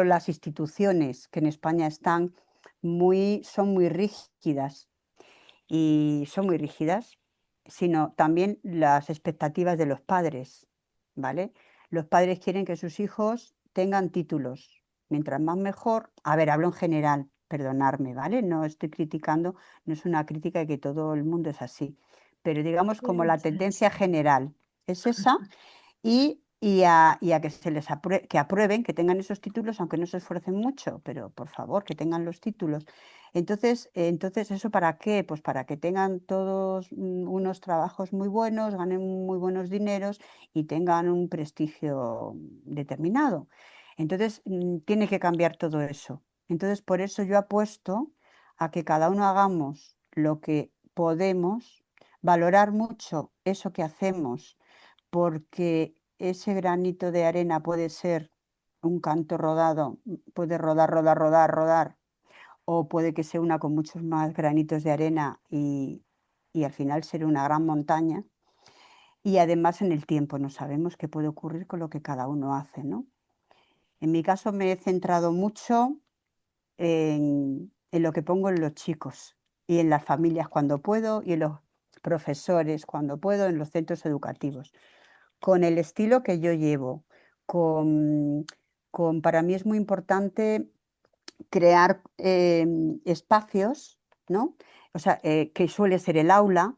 las instituciones que en España son muy rígidas sino también las expectativas de los padres, ¿vale? Los padres quieren que sus hijos tengan títulos, mientras más mejor. A ver, hablo en general, perdonarme, ¿vale? No estoy criticando, no es una crítica de que todo el mundo es así, pero digamos como la tendencia general es esa y a que que aprueben, que tengan esos títulos, aunque no se esfuercen mucho, pero por favor, que tengan los títulos. Entonces, ¿eso para qué? Pues para que tengan todos unos trabajos muy buenos, ganen muy buenos dineros y tengan un prestigio determinado. Entonces, tiene que cambiar todo eso. Entonces, por eso yo apuesto a que cada uno hagamos lo que podemos, valorar mucho eso que hacemos, porque ese granito de arena puede ser un canto rodado, puede rodar, rodar, rodar, rodar, o puede que sea una con muchos más granitos de arena y al final ser una gran montaña. Y además en el tiempo no sabemos qué puede ocurrir con lo que cada uno hace, ¿no? En mi caso me he centrado mucho en lo que pongo en los chicos y en las familias cuando puedo y en los profesores cuando puedo, en los centros educativos. Con el estilo que yo llevo, para mí es muy importante crear espacios, ¿no? O sea, que suele ser el aula,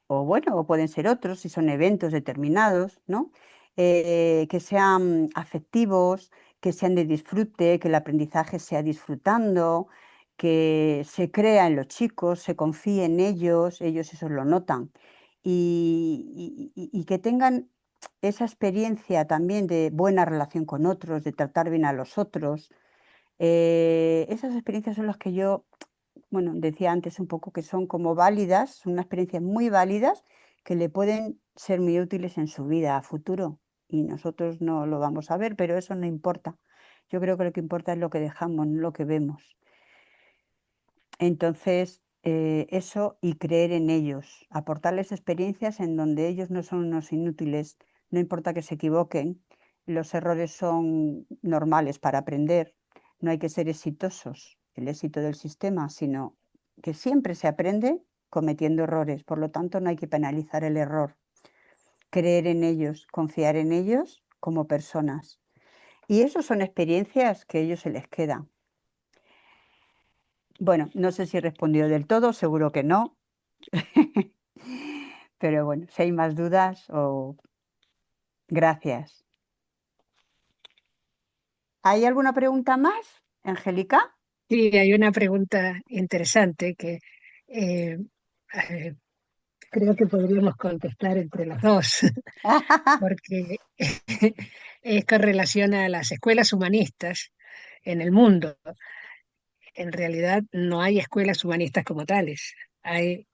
o bueno, o pueden ser otros si son eventos determinados, ¿no? Que sean afectivos, que sean de disfrute, que el aprendizaje sea disfrutando, que se crea en los chicos, se confíe en ellos eso lo notan, y que tengan esa experiencia también de buena relación con otros, de tratar bien a los otros. Esas experiencias son las que yo, bueno, decía antes un poco que son como válidas, son unas experiencias muy válidas que le pueden ser muy útiles en su vida a futuro. Y nosotros no lo vamos a ver, pero eso no importa. Yo creo que lo que importa es lo que dejamos, no lo que vemos. Entonces, eso y creer en ellos, aportarles experiencias en donde ellos no son unos inútiles, no importa que se equivoquen, los errores son normales para aprender, no hay que ser exitosos, el éxito del sistema, sino que siempre se aprende cometiendo errores, por lo tanto no hay que penalizar el error, creer en ellos, confiar en ellos como personas. Y eso son experiencias que a ellos se les quedan. Bueno, no sé si he respondido del todo, seguro que no. Pero bueno, si hay más dudas Gracias. ¿Hay alguna pregunta más, Angélica? Sí, hay una pregunta interesante que eh, eh, creo que podríamos contestar entre los dos, porque es con relación a las escuelas humanistas en el mundo. En realidad no hay escuelas humanistas como tales. Hay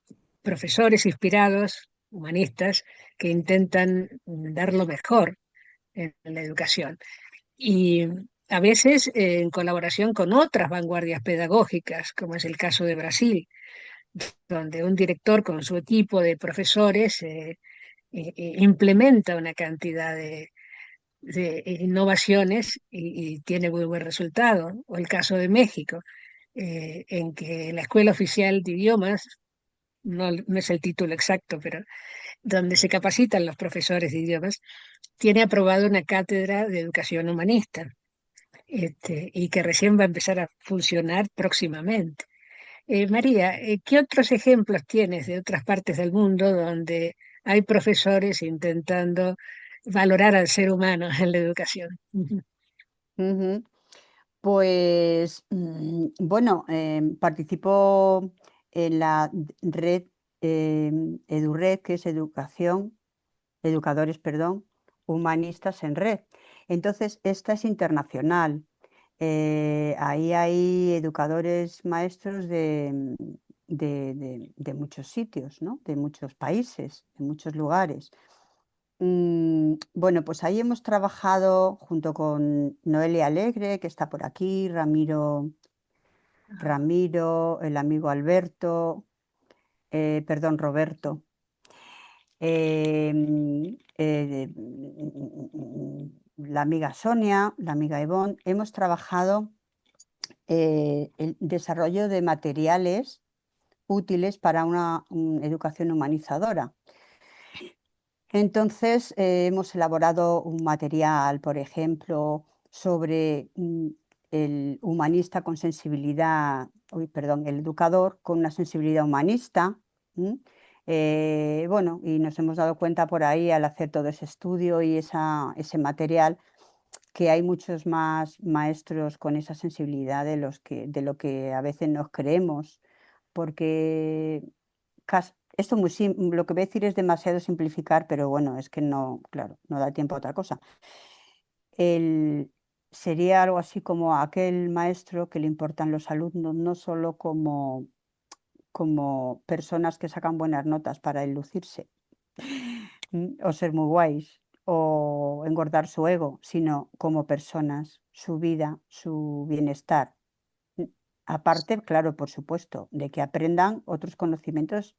profesores inspirados, humanistas, que intentan dar lo mejor en la educación. Y a veces en colaboración con otras vanguardias pedagógicas, como es el caso de Brasil, donde un director con su equipo de profesores implementa una cantidad de innovaciones y tiene muy buen resultado. O el caso de México, en que la Escuela Oficial de Idiomas, no es el título exacto, pero donde se capacitan los profesores de idiomas, tiene aprobado una cátedra de educación humanista, y que recién va a empezar a funcionar próximamente. María, ¿qué otros ejemplos tienes de otras partes del mundo donde hay profesores intentando valorar al ser humano en la educación? Ujú. Pues bueno, participo en la red EduRed, que es educadores, perdón, humanistas en red. Entonces, esta es internacional. Ahí hay educadores maestros de muchos sitios, ¿no? De muchos países, de muchos lugares. Bueno, pues ahí hemos trabajado junto con Noelia Alegre, que está por aquí, Ramiro, el amigo Alberto, perdón, Roberto. La amiga Sonia, la amiga Ivonne, hemos trabajado el desarrollo de materiales útiles para una educación humanizadora. Entonces, hemos elaborado un material, por ejemplo, sobre el humanista con sensibilidad, el educador con una sensibilidad humanista. Bueno, y nos hemos dado cuenta por ahí al hacer todo ese estudio y ese material que hay muchos más maestros con esa sensibilidad de lo que a veces nos creemos, porque esto lo que voy a decir es demasiado simplificar, pero bueno, es que no, claro, no da tiempo a otra cosa. Sería algo así como aquel maestro que le importan los alumnos, no solo como personas que sacan buenas notas para lucirse o ser muy guays o engordar su ego, sino como personas, su vida, su bienestar. Aparte, claro, por supuesto, de que aprendan otros conocimientos,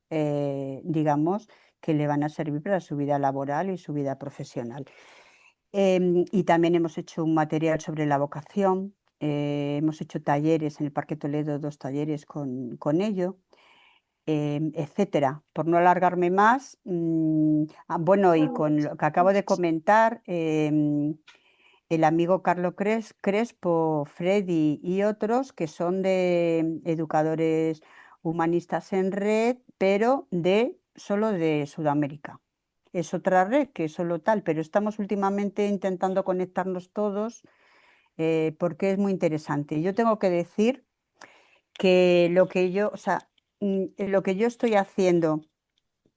digamos, que le van a servir para su vida laboral y su vida profesional. Y también hemos hecho un material sobre la vocación, hemos hecho talleres en el Parque Toledo, 2 talleres con ello, etcétera. Por no alargarme más, bueno, y con lo que acabo de comentar, el amigo Carlos Crespo, Freddy y otros que son de educadores humanistas en red, pero solo de Sudamérica. Es otra red que es solo tal, pero estamos últimamente intentando conectarnos todos porque es muy interesante. Yo tengo que decir que lo que yo estoy haciendo,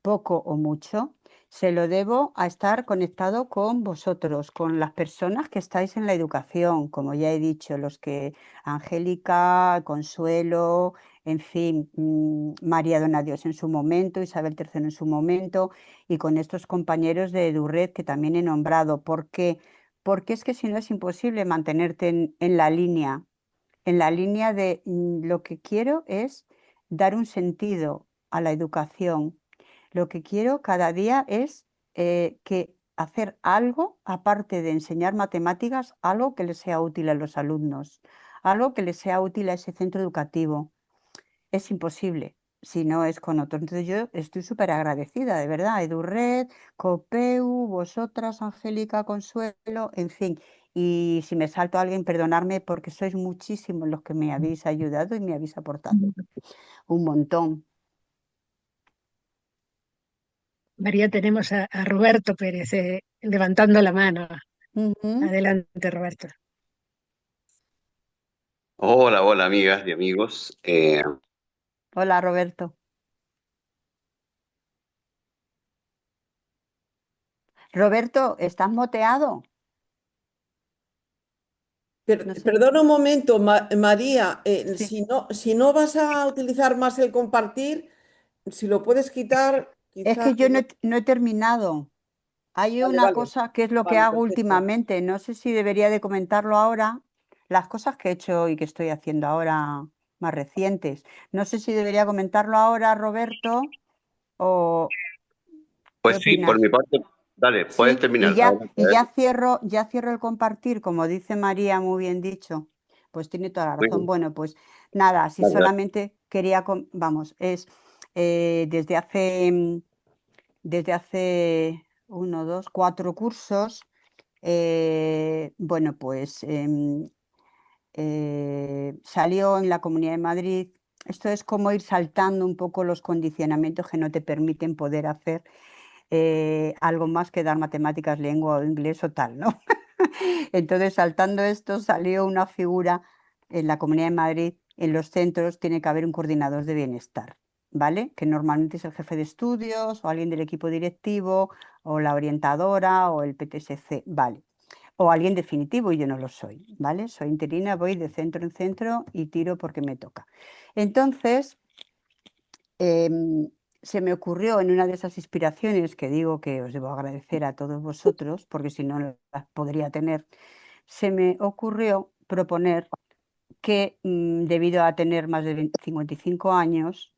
poco o mucho, se lo debo a estar conectado con vosotros, con las personas que estáis en la educación, como ya he dicho, Angélica, Consuelo, en fin, María Donadios en su momento, Isabel III en su momento, y con estos compañeros de EduRed que también he nombrado. ¿Por qué? Porque es que si no es imposible mantenerte en la línea de lo que quiero es dar un sentido a la educación. Lo que quiero cada día es que hacer algo, aparte de enseñar matemáticas, algo que les sea útil a los alumnos, algo que les sea útil a ese centro educativo. Es imposible si no es con otro. Entonces yo estoy súper agradecida, de verdad, EduRed, Copeu, vosotras, Angélica, Consuelo, en fin. Y si me salto a alguien, perdonadme porque sois muchísimos los que me habéis ayudado y me habéis aportado un montón. María, tenemos a Roberto Pérez levantando la mano. Adelante, Roberto. Hola, hola amigas y amigos. Hola, Roberto. Roberto, ¿estás moteado? No sé. Perdona un momento, María, Sí. si no vas a utilizar más el compartir, si lo puedes quitar, Es quizás... que yo no he terminado. Hay Vale, una vale, cosa que es lo que vale, hago perfecto. últimamente. No sé si debería de comentarlo ahora. Las cosas que he hecho y que estoy haciendo ahora más recientes. No sé si debería comentarlo ahora, Roberto, o ¿qué Pues sí, por mi opinas? parte, dale, puedes Sí, terminar. Adelante, ya cierro el compartir, como dice María, muy bien dicho. Pues tiene toda la muy razón. bien. Bueno, pues nada, si Dale, dale. solamente quería, es desde hace 1, 2, 4 cursos, bueno, pues salió en la Comunidad de Madrid esto es como ir saltando un poco los condicionamientos que no te permiten poder hacer algo más que dar matemáticas, lengua o inglés o tal, ¿no? Entonces, saltando esto, salió una figura en la Comunidad de Madrid, en los centros tiene que haber un coordinador de bienestar, ¿vale? Que normalmente es el jefe de estudios o alguien del equipo directivo o la orientadora o el PTSC, ¿vale? O alguien definitivo y yo no lo soy, ¿vale? Soy interina, voy de centro en centro y tiro porque me toca. Entonces, se me ocurrió en una de esas inspiraciones que digo que os debo agradecer a todos vosotros, porque si no las podría tener, se me ocurrió proponer que debido a tener más de 55 años,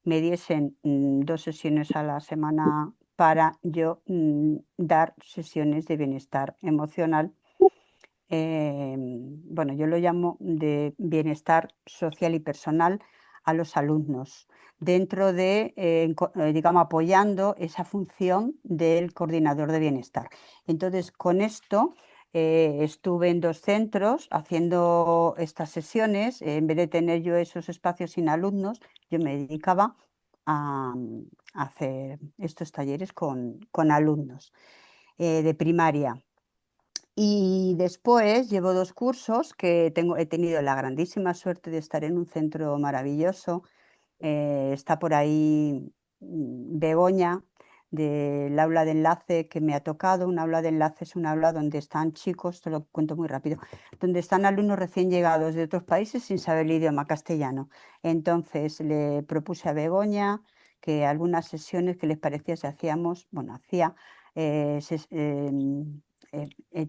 me diesen 2 sesiones a la semana para yo dar sesiones de bienestar emocional. Bueno, yo lo llamo de bienestar social y personal a los alumnos, dentro de, digamos, apoyando esa función del coordinador de bienestar. Entonces, con esto estuve en 2 centros haciendo estas sesiones. En vez de tener yo esos espacios sin alumnos, yo me dedicaba a hacer estos talleres con alumnos de primaria. Y después llevo 2 cursos que he tenido la grandísima suerte de estar en un centro maravilloso. Está por ahí Begoña, del aula de enlace que me ha tocado. Un aula de enlace es un aula donde están chicos, te lo cuento muy rápido, donde están alumnos recién llegados de otros países sin saber el idioma castellano. Entonces le propuse a Begoña que algunas sesiones que les parecía si hacíamos, bueno, hacía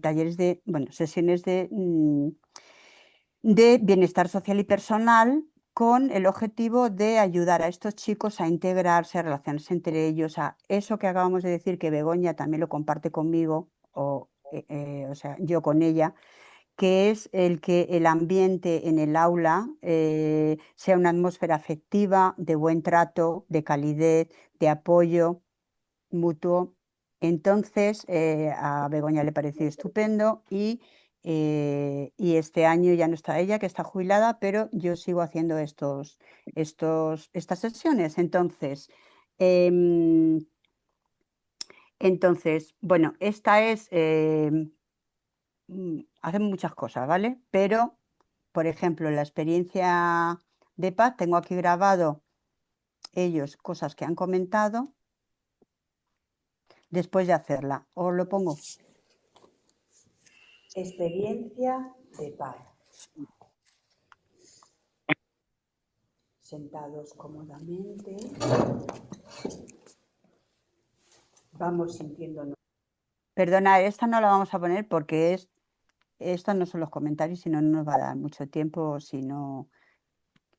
talleres de, bueno, sesiones de bienestar social y personal con el objetivo de ayudar a estos chicos a integrarse, a relacionarse entre ellos, a eso que acabamos de decir que Begoña también lo comparte conmigo, o sea, yo con ella, que es el que el ambiente en el aula sea una atmósfera afectiva, de buen trato, de calidez, de apoyo mutuo. Entonces, a Begoña le pareció estupendo y este año ya no está ella, que está jubilada, pero yo sigo haciendo estas sesiones. Entonces, bueno, esta es, hacen muchas cosas, ¿vale? Pero, por ejemplo, la experiencia de paz, tengo aquí grabado ellos cosas que han comentado después de hacerla. Os lo pongo. Experiencia de paz. Sentados cómodamente. Vamos sintiéndonos. Perdona, esta no la vamos a poner porque estos no son los comentarios, si no nos va a dar mucho tiempo, si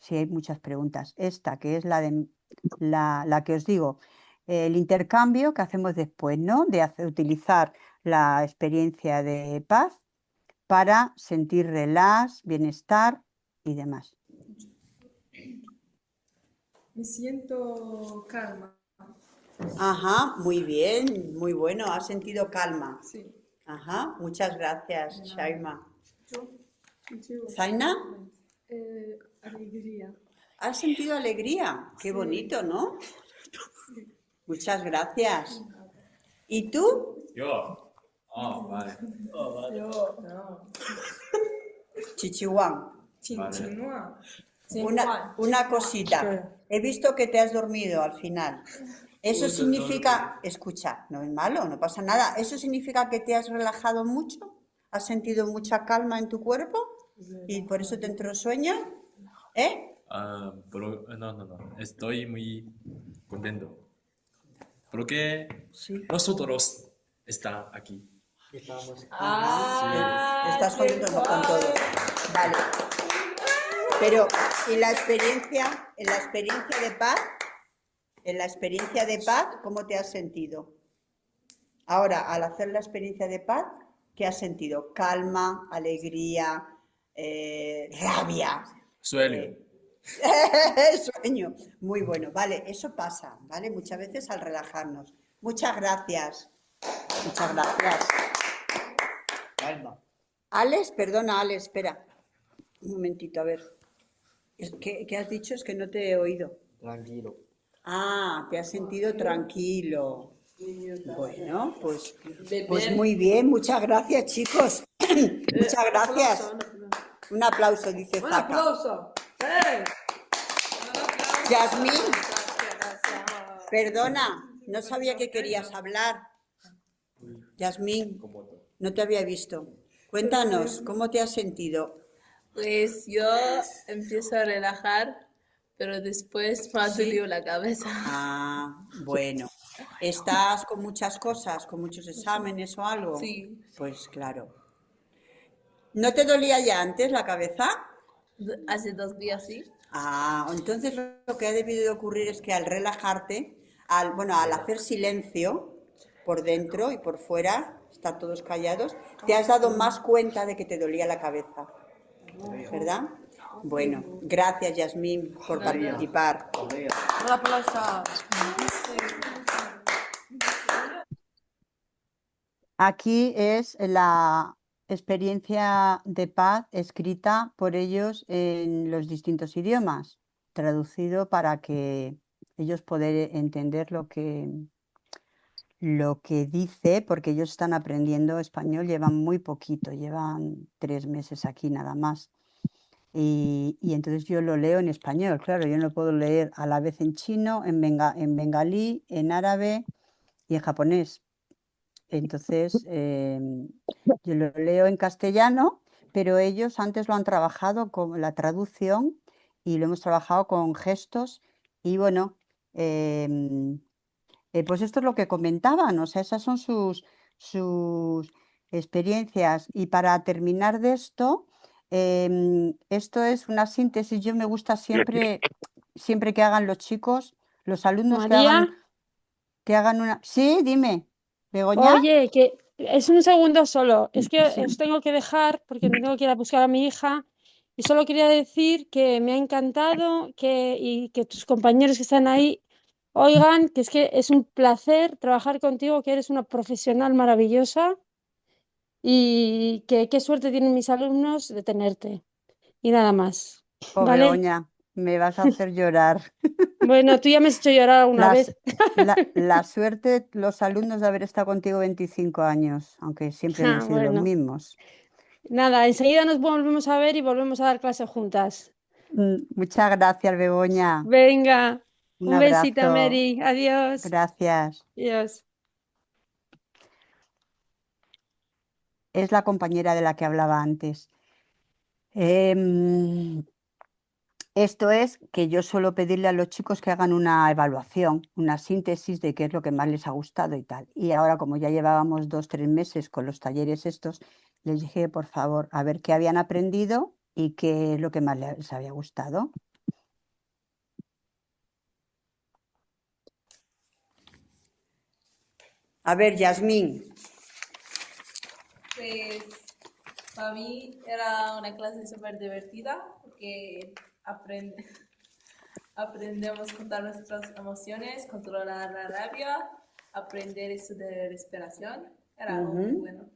hay muchas preguntas. Esta, que es la que os digo, el intercambio que hacemos después, ¿no? De utilizar la experiencia de paz para sentir relax, bienestar y demás. Me siento calma. Ajá, muy bien, muy bueno, has sentido calma. Sí. Ajá, muchas gracias, Shaima. Yo. ¿Zaina? Alegría. ¿Has sentido alegría? Qué bonito, ¿no? Muchas gracias. ¿Y tú? Yo. Vale. Yo. No. Chichihuán. Chinua. Una cosita. He visto que te has dormido al final. Eso significa, escucha, no es malo, no pasa nada. ¿Eso significa que te has relajado mucho? ¿Has sentido mucha calma en tu cuerpo? ¿Y por eso te entró sueño? No. Estoy muy contento. Porque nosotros estamos aquí. Estás contento con todo. Vale. Pero, ¿y la experiencia, en la experiencia de paz? ¿En la experiencia de paz, cómo te has sentido? Ahora, al hacer la experiencia de paz, ¿qué has sentido? Calma, alegría, rabia. Sueño. Sueño. Muy bueno. Vale, eso pasa, ¿vale? Muchas veces al relajarnos. Muchas gracias. Muchas gracias. Calma. Alex, perdona, Alex, espera. Un momentito, a ver. ¿Qué has dicho? Es que no te he oído. Tranquilo. Ah, te has sentido tranquilo. Bueno, pues Beber. muy bien. Muchas gracias, chicos. Muchas gracias. Un aplauso, dice Un Zaka. aplauso. ¡Eh! Yasmín, perdona, no sabía que querías hablar. Yasmín, no te había visto. Cuéntanos, ¿cómo te has sentido? Pues yo empiezo a relajar, pero después me ha dolido la cabeza. Ah, bueno. ¿Estás con muchas cosas, con muchos exámenes o algo? Sí. Pues claro. ¿No te dolía ya antes la cabeza? Hace 2 días sí. Ah, entonces lo que ha debido de ocurrir es que al relajarte, al hacer silencio por dentro y por fuera, estar todos callados, te has dado más cuenta de que te dolía la cabeza, ¿verdad? Bueno, gracias Yasmín por participar. Un aplauso. Aquí es la experiencia de paz escrita por ellos en los distintos idiomas, traducido para que ellos puedan entender lo que dice, porque ellos están aprendiendo español, llevan muy poquito, llevan 3 meses aquí nada más. Y entonces yo lo leo en español, claro, yo no lo puedo leer a la vez en chino, en bengalí, en árabe y en japonés. Entonces, yo lo leo en castellano, pero ellos antes lo han trabajado con la traducción y lo hemos trabajado con gestos y bueno, pues esto es lo que comentaban, o sea, esas son sus experiencias. Y para terminar de esto, esto es una síntesis, yo me gusta siempre que hagan los chicos, los alumnos María, que hagan una... Sí, dime, Begoña. oye, que es un segundo solo. Es que Sí. os tengo que dejar porque me tengo que ir a buscar a mi hija. Y solo quería decir que me ha encantado y que tus compañeros que están ahí oigan que es un placer trabajar contigo, que eres una profesional maravillosa y que qué suerte tienen mis alumnos de tenerte. Y nada más. Oh, ¿Vale? Begoña, me vas a hacer llorar. Bueno, tú ya me has hecho llorar una vez. La suerte de los alumnos de haber estado contigo 25 años, aunque siempre han sido los Bueno, mismos. nada, enseguida nos volvemos a ver y volvemos a dar clase juntas. Muchas gracias, Begoña. Venga, Un un besito, abrazo. Mary. Adiós. Gracias. Adiós. Es la compañera de la que hablaba antes. Esto es que yo suelo pedirle a los chicos que hagan una evaluación, una síntesis de qué es lo que más les ha gustado y tal. Y ahora, como ya llevábamos 2-3 meses con los talleres estos, les dije, por favor, a ver qué habían aprendido y qué es lo que más les había gustado. A ver, Yasmín. Pues para mí era una clase súper divertida porque aprendemos a contar nuestras emociones, controlar la rabia, aprender eso de respiración. Era algo muy bueno.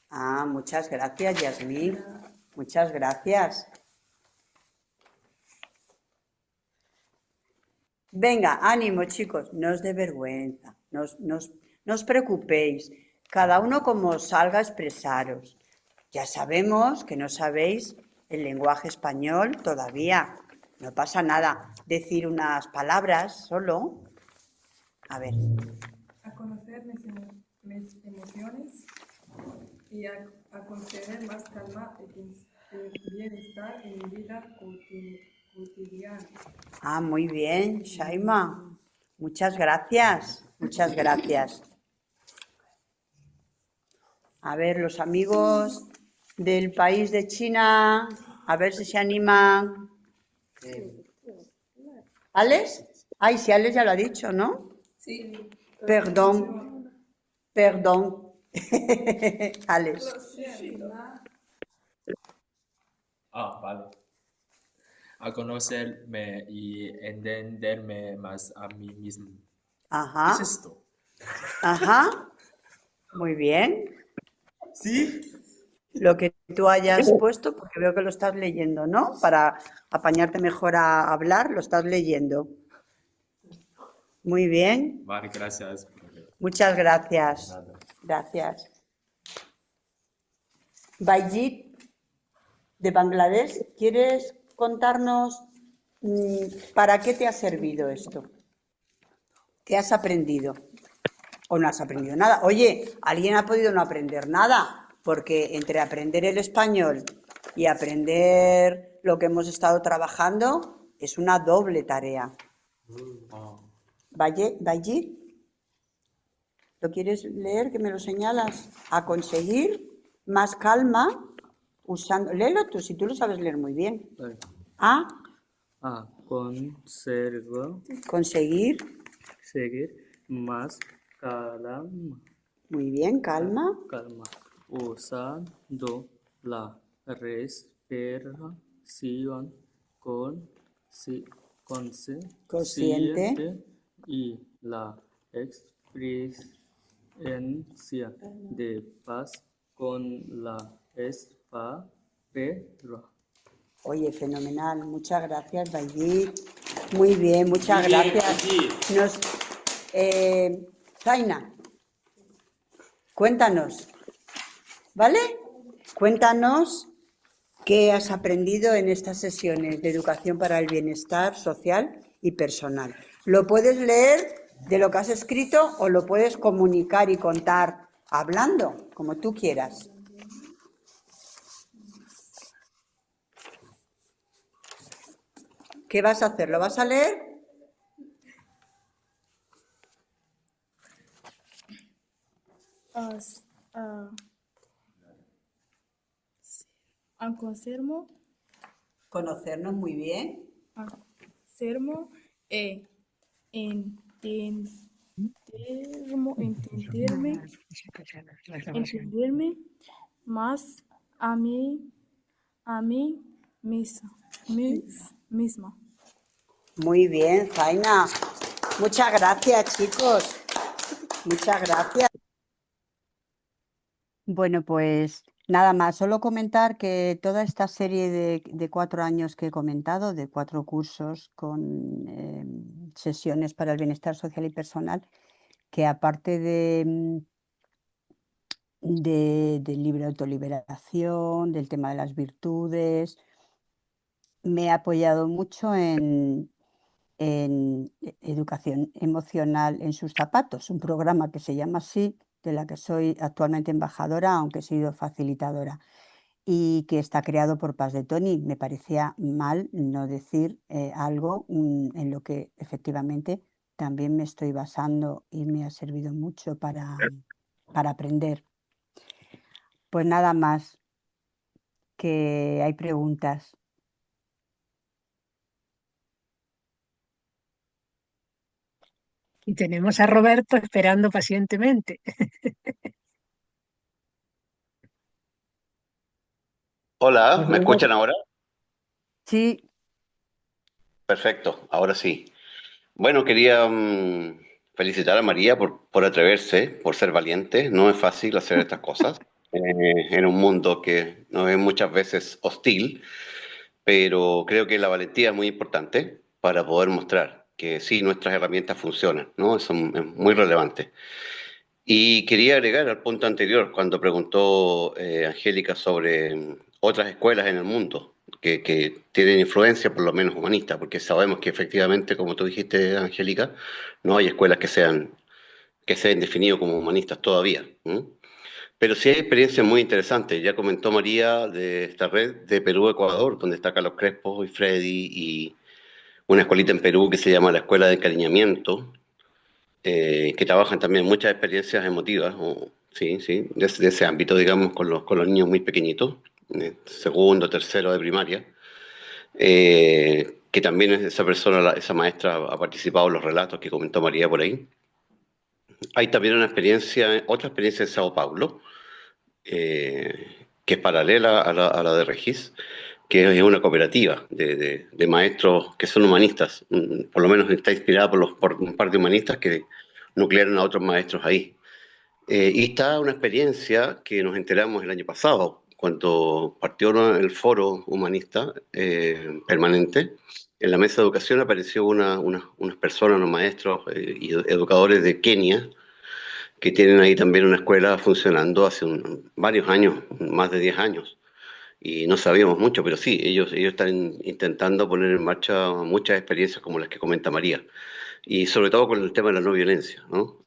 Ah, muchas gracias, Yasmín. Muchas gracias. Venga, ánimo, chicos, no os dé vergüenza, no os preocupéis, cada uno como os salga a expresaros. Ya sabemos que no sabéis el lenguaje español todavía, no pasa nada, decir unas palabras solo. A ver. A conocer mis emociones y a conseguir más calma y bienestar en mi vida cotidiana. Ah, muy bien, Shaima. Muchas gracias, muchas gracias. A ver, los amigos del país de China, a ver si se animan. ¿Alex? Ay, sí, Alex ya lo ha dicho, ¿no? Sí. Perdón. Alex. Vale. A conocerme y entenderme más a mí mismo. Ajá. ¿Qué es esto? Ajá. Muy bien. ¿Sí? lo que tú hayas puesto, porque veo que lo estás leyendo, ¿no? Para apañarte mejor a hablar, lo estás leyendo. Muy bien, Vale, gracias. muchas gracias. Nada. Gracias. Bayjit, de Bangladesh, ¿quieres contarnos para qué te ha servido esto? ¿Qué has aprendido? ¿O no has aprendido nada? Oye, ¿alguien ha podido no aprender nada? Porque entre aprender el español y aprender lo que hemos estado trabajando es una doble tarea. Bayjit, ¿lo quieres leer? Que me lo señalas. A conseguir más calma usando... Léelo tú, si tú lo sabes leer muy bien. A conseguir seguir más calma. Muy bien, calma. Usando la respiración consciente y la experiencia de paz con la espera. Oye, fenomenal. Muchas gracias, Bayjit. Muy bien, muchas gracias. Zaina, cuéntanos, ¿vale? Cuéntanos qué has aprendido en estas sesiones de educación para el bienestar social y personal. Lo puedes leer de lo que has escrito o lo puedes comunicar y contar hablando, como tú quieras. ¿Qué vas a hacer? ¿Lo vas a leer? Conocernos muy bien. Entenderme más a mí misma. Muy bien, Zaina. Muchas gracias, chicos. Muchas gracias. Bueno, pues nada más, solo comentar que toda esta serie de 4 años que he comentado, de 4 cursos con sesiones para el bienestar social y personal, que aparte del libro de autoliberación, del tema de las virtudes, me he apoyado mucho en educación emocional en sus zapatos, un programa que se llama así, de la que soy actualmente embajadora, aunque he sido facilitadora, y que está creado por Paz de Toni. Me parecía mal no decir algo en lo que efectivamente también me estoy basando y me ha servido mucho para aprender. Pues nada más, que hay preguntas. Y tenemos a Roberto esperando pacientemente. Hola, ¿me escuchan ahora? Sí. Perfecto, ahora sí. Bueno, quería felicitar a María por atreverse, por ser valiente. No es fácil hacer estas cosas en un mundo que nos es muchas veces hostil, pero creo que la valentía es muy importante para poder mostrar que sí, nuestras herramientas funcionan, ¿no? Eso es muy relevante. Y quería agregar al punto anterior, cuando preguntó Angélica sobre otras escuelas en el mundo que tienen influencia, por lo menos humanista, porque sabemos que efectivamente, como tú dijiste, Angélica, no hay escuelas que se hayan definido como humanistas todavía. Pero sí hay experiencias muy interesantes. Ya comentó María de esta red de Perú-Ecuador, donde está Carlos Crespo y Freddy, y una escuelita en Perú que se llama la Escuela de Encariñamiento, que trabajan también muchas experiencias emotivas, sí, de ese ámbito, digamos, con los niños muy pequeñitos, segundo, tercero de primaria, que también esa persona, esa maestra ha participado en los relatos que comentó María por ahí. Hay también otra experiencia en Sao Paulo, que es paralela a la de Regis, que es una cooperativa de maestros que son humanistas, por lo menos está inspirada por un par de humanistas que nuclearon a otros maestros ahí. Y está una experiencia que nos enteramos el año pasado, cuando partió, ¿no?, el foro humanista permanente, en la mesa de educación apareció unas personas, unos maestros y educadores de Kenia, que tienen ahí también una escuela funcionando hace varios años, más de 10 años. Y no sabíamos mucho, pero sí, ellos están intentando poner en marcha muchas experiencias como las que comenta María, y sobre todo con el tema de la no violencia, ¿no?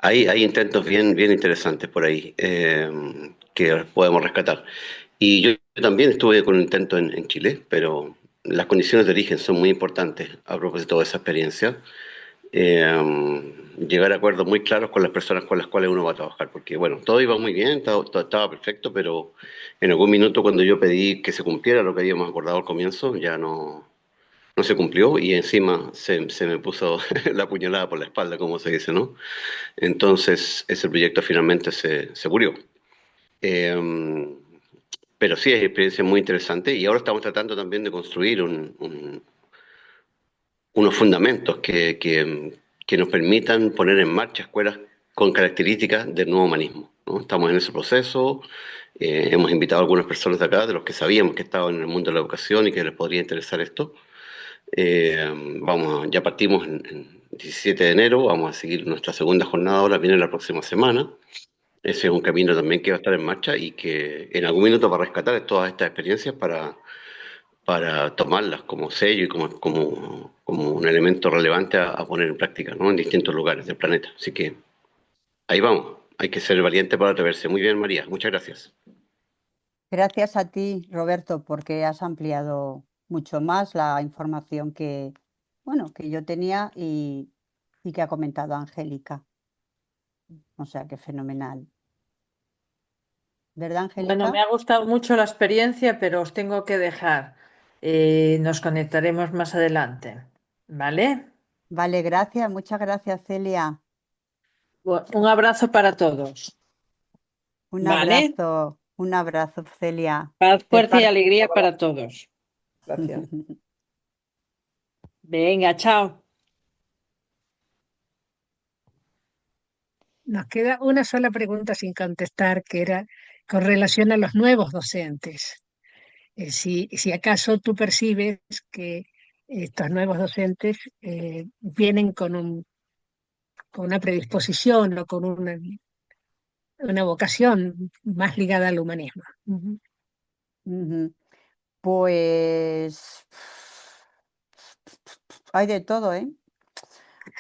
Hay intentos bien interesantes por ahí que podemos rescatar. Y yo también estuve con un intento en Chile, pero las condiciones de origen son muy importantes a propósito de esa experiencia. Llegar a acuerdos muy claros con las personas con las cuales uno va a trabajar, porque bueno, todo iba muy bien, todo estaba perfecto, pero en algún minuto cuando yo pedí que se cumpliera lo que habíamos acordado al comienzo, ya no se cumplió y encima se me puso la puñalada por la espalda, como se dice, ¿no? Entonces ese proyecto finalmente se murió. Eh, pero sí, es experiencia muy interesante y ahora estamos tratando también de construir unos fundamentos que nos permitan poner en marcha escuelas con características del nuevo humanismo, ¿no? Estamos en ese proceso, hemos invitado a algunas personas de acá, de los que sabíamos que estaban en el mundo de la educación y que les podría interesar esto. Ya partimos en 17 de enero, vamos a seguir nuestra segunda jornada, ahora viene la próxima semana. Ese es un camino también que va a estar en marcha y que en algún minuto va a rescatar todas estas experiencias para tomarlas como sello y como un elemento relevante a poner en práctica, ¿no?, en distintos lugares del planeta. Así que ahí vamos, hay que ser valiente para atreverse. Muy bien, María, muchas gracias. Gracias a ti, Roberto, porque has ampliado mucho más la información que, bueno, que yo tenía y que ha comentado Angélica. O sea, que fenomenal. ¿Verdad, Bueno, Angélica? me ha gustado mucho la experiencia, pero os tengo que dejar. Nos conectaremos más adelante, ¿vale? Vale, gracias. Muchas gracias, Celia. Un abrazo para todos, ¿vale? Un abrazo, Celia. Paz, De fuerza y parte. alegría para todos. Gracias. Venga, chao. Nos queda una sola pregunta sin contestar, que era con relación a los nuevos docentes. Si acaso tú percibes que estos nuevos docentes vienen con una predisposición o con una vocación más ligada al humanismo. Ujú. Ujú. Pues hay de todo, ¿eh?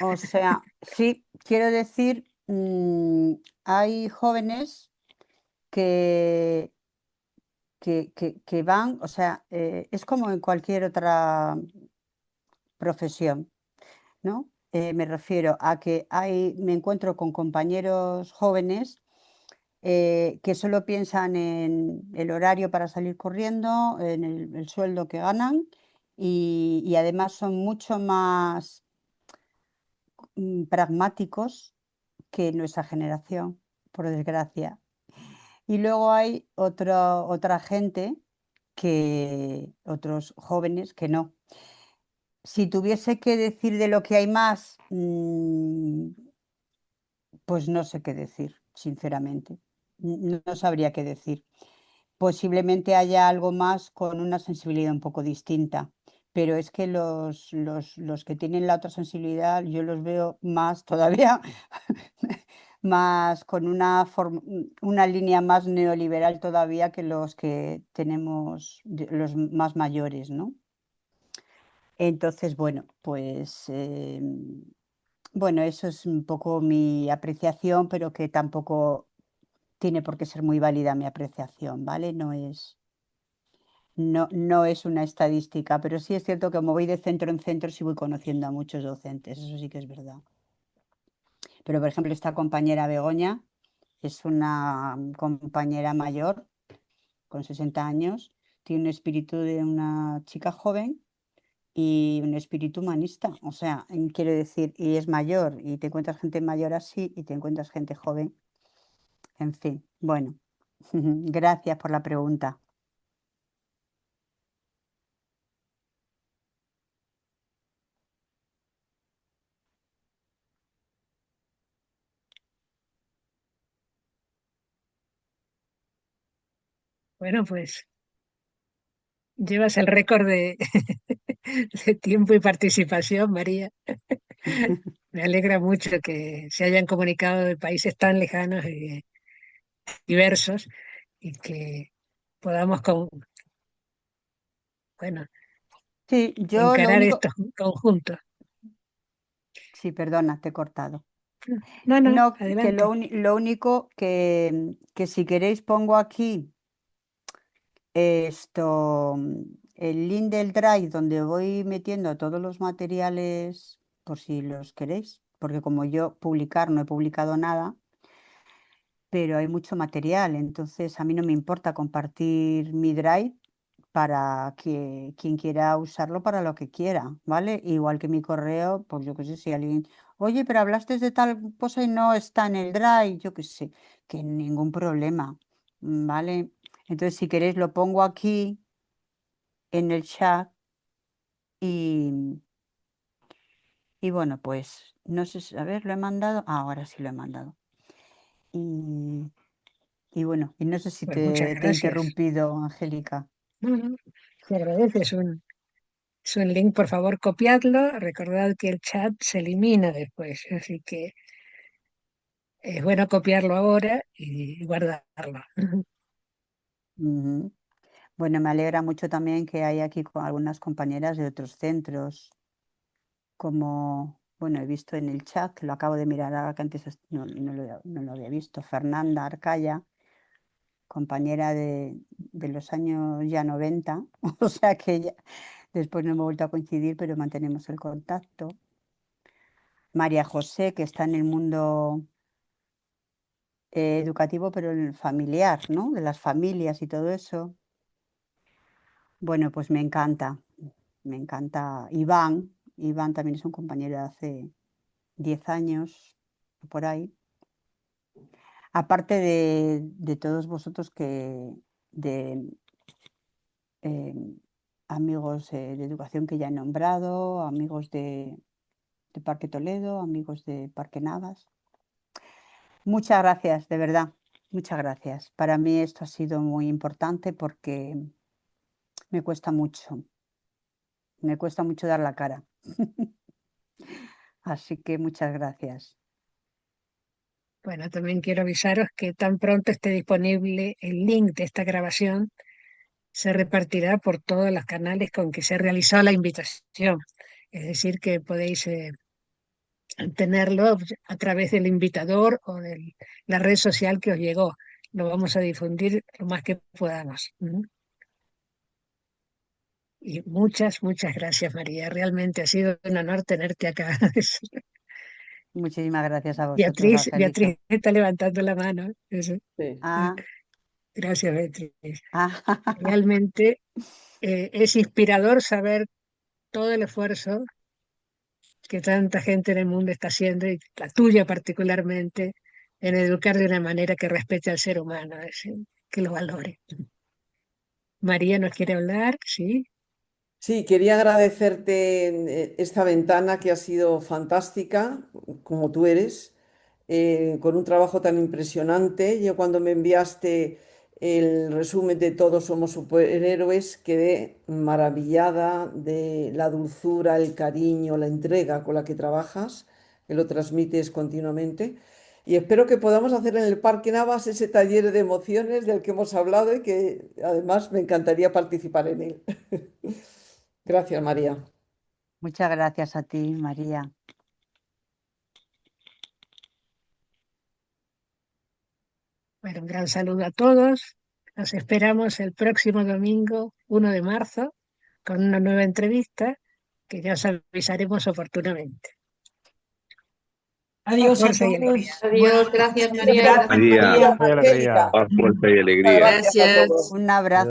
O sea, sí, quiero decir, hay jóvenes que, que van, o sea, es como en cualquier otra profesión, ¿no? Me refiero a que me encuentro con compañeros jóvenes que solo piensan en el horario para salir corriendo, en el sueldo que ganan y además son mucho más pragmáticos que nuestra generación, por desgracia. Y luego hay otra gente otros jóvenes que no. Si tuviese que decir de lo que hay más, pues no sé qué decir, sinceramente. No sabría qué decir. Posiblemente haya algo más con una sensibilidad un poco distinta, pero es que los que tienen la otra sensibilidad yo los veo más todavía, más con una línea más neoliberal todavía que los que tenemos los más mayores, ¿no? Entonces, bueno, pues bueno, eso es un poco mi apreciación, pero que tampoco tiene por qué ser muy válida mi apreciación, ¿vale? No es una estadística, pero sí es cierto que como voy de centro en centro, sí voy conociendo a muchos docentes, eso sí que es verdad. Pero, por ejemplo, esta compañera Begoña es una compañera mayor, con 60 años, tiene un espíritu de una chica joven y un espíritu humanista. O sea, quiero decir, y es mayor, y te encuentras gente mayor así, y te encuentras gente joven. En fin, bueno, gracias por la pregunta. Bueno, pues llevas el récord de, de tiempo y participación, María. Me alegra mucho que se hayan comunicado de países tan lejanos y diversos y que podamos bueno, Sí, yo lo encarar único, estos conjuntos. sí, perdona, te he cortado. No, No, que adelante. lo único que si queréis pongo aquí el link del Drive donde voy metiendo todos los materiales por si los queréis, porque como yo publicar no he publicado nada, pero hay mucho material, entonces a mí no me importa compartir mi Drive para que quien quiera usarlo para lo que quiera, ¿vale? Igual que mi correo, pues yo qué sé, si alguien, oye, pero hablaste de tal cosa y no está en el Drive, yo qué sé, que ningún problema, ¿vale? Entonces, si queréis, lo pongo aquí en el chat y bueno, pues no sé, a ver, lo he mandado, ahora sí lo he mandado. Y bueno, y no sé si Pues muchas te he gracias. interrumpido, Angélica. No, se agradece, es un link, por favor, copiadlo. Recordad que el chat se elimina después, así que es bueno copiarlo ahora y guardarlo. Ujú. Bueno, me alegra mucho también que hay aquí con algunas compañeras de otros centros, como, bueno, he visto en el chat, que lo acabo de mirar ahora que antes no lo había visto, Fernanda Arcaya, compañera de los años ya 90, o sea que ya, después no hemos vuelto a coincidir, pero mantenemos el contacto. María José, que está en el mundo educativo, pero en el familiar, ¿no? De las familias y todo eso. Bueno, pues me encanta Iván. Iván también es un compañero de hace 10 años, por ahí. Aparte de todos vosotros de amigos de educación que ya he nombrado, amigos de Parque Toledo, amigos de Parque Navas. Muchas gracias, de verdad, muchas gracias. Para mí esto ha sido muy importante porque me cuesta mucho dar la cara. Así que muchas gracias. Bueno, también quiero avisaros que tan pronto esté disponible el link de esta grabación, se repartirá por todos los canales con que se realizó la invitación. Es decir, que podéis tenerlo a través del invitador o de la red social que os llegó. Lo vamos a difundir lo más que podamos. Y muchas gracias, María. Realmente ha sido un honor tenerte acá. Muchísimas gracias a vosotros, Angélica. Beatriz está levantando la mano. Eso. Ah. Gracias, Beatriz. Realmente es inspirador saber todo el esfuerzo que tanta gente en el mundo está haciendo, y la tuya particularmente, en educar de una manera que respete al ser humano, que lo valore. María nos quiere hablar, ¿sí? Sí, quería agradecerte esta ventana que ha sido fantástica, como tú eres, con un trabajo tan impresionante. Yo cuando me enviaste el resumen de Todos somos superhéroes, quedé maravillada de la dulzura, el cariño, la entrega con la que trabajas, que lo transmites continuamente. Y espero que podamos hacer en el Parque Navas ese taller de emociones del que hemos hablado y que además me encantaría participar en él. Gracias, María. Muchas gracias a ti, María. Bueno, un gran saludo a todos. Nos esperamos el próximo domingo, 1 de marzo, con una nueva entrevista que ya os avisaremos oportunamente. Adiós a Fuerza y todos. alegría. Adiós, gracias María. Gracias, María, Angélica. paz, fuerza y alegría. Gracias a todos. Un abrazo.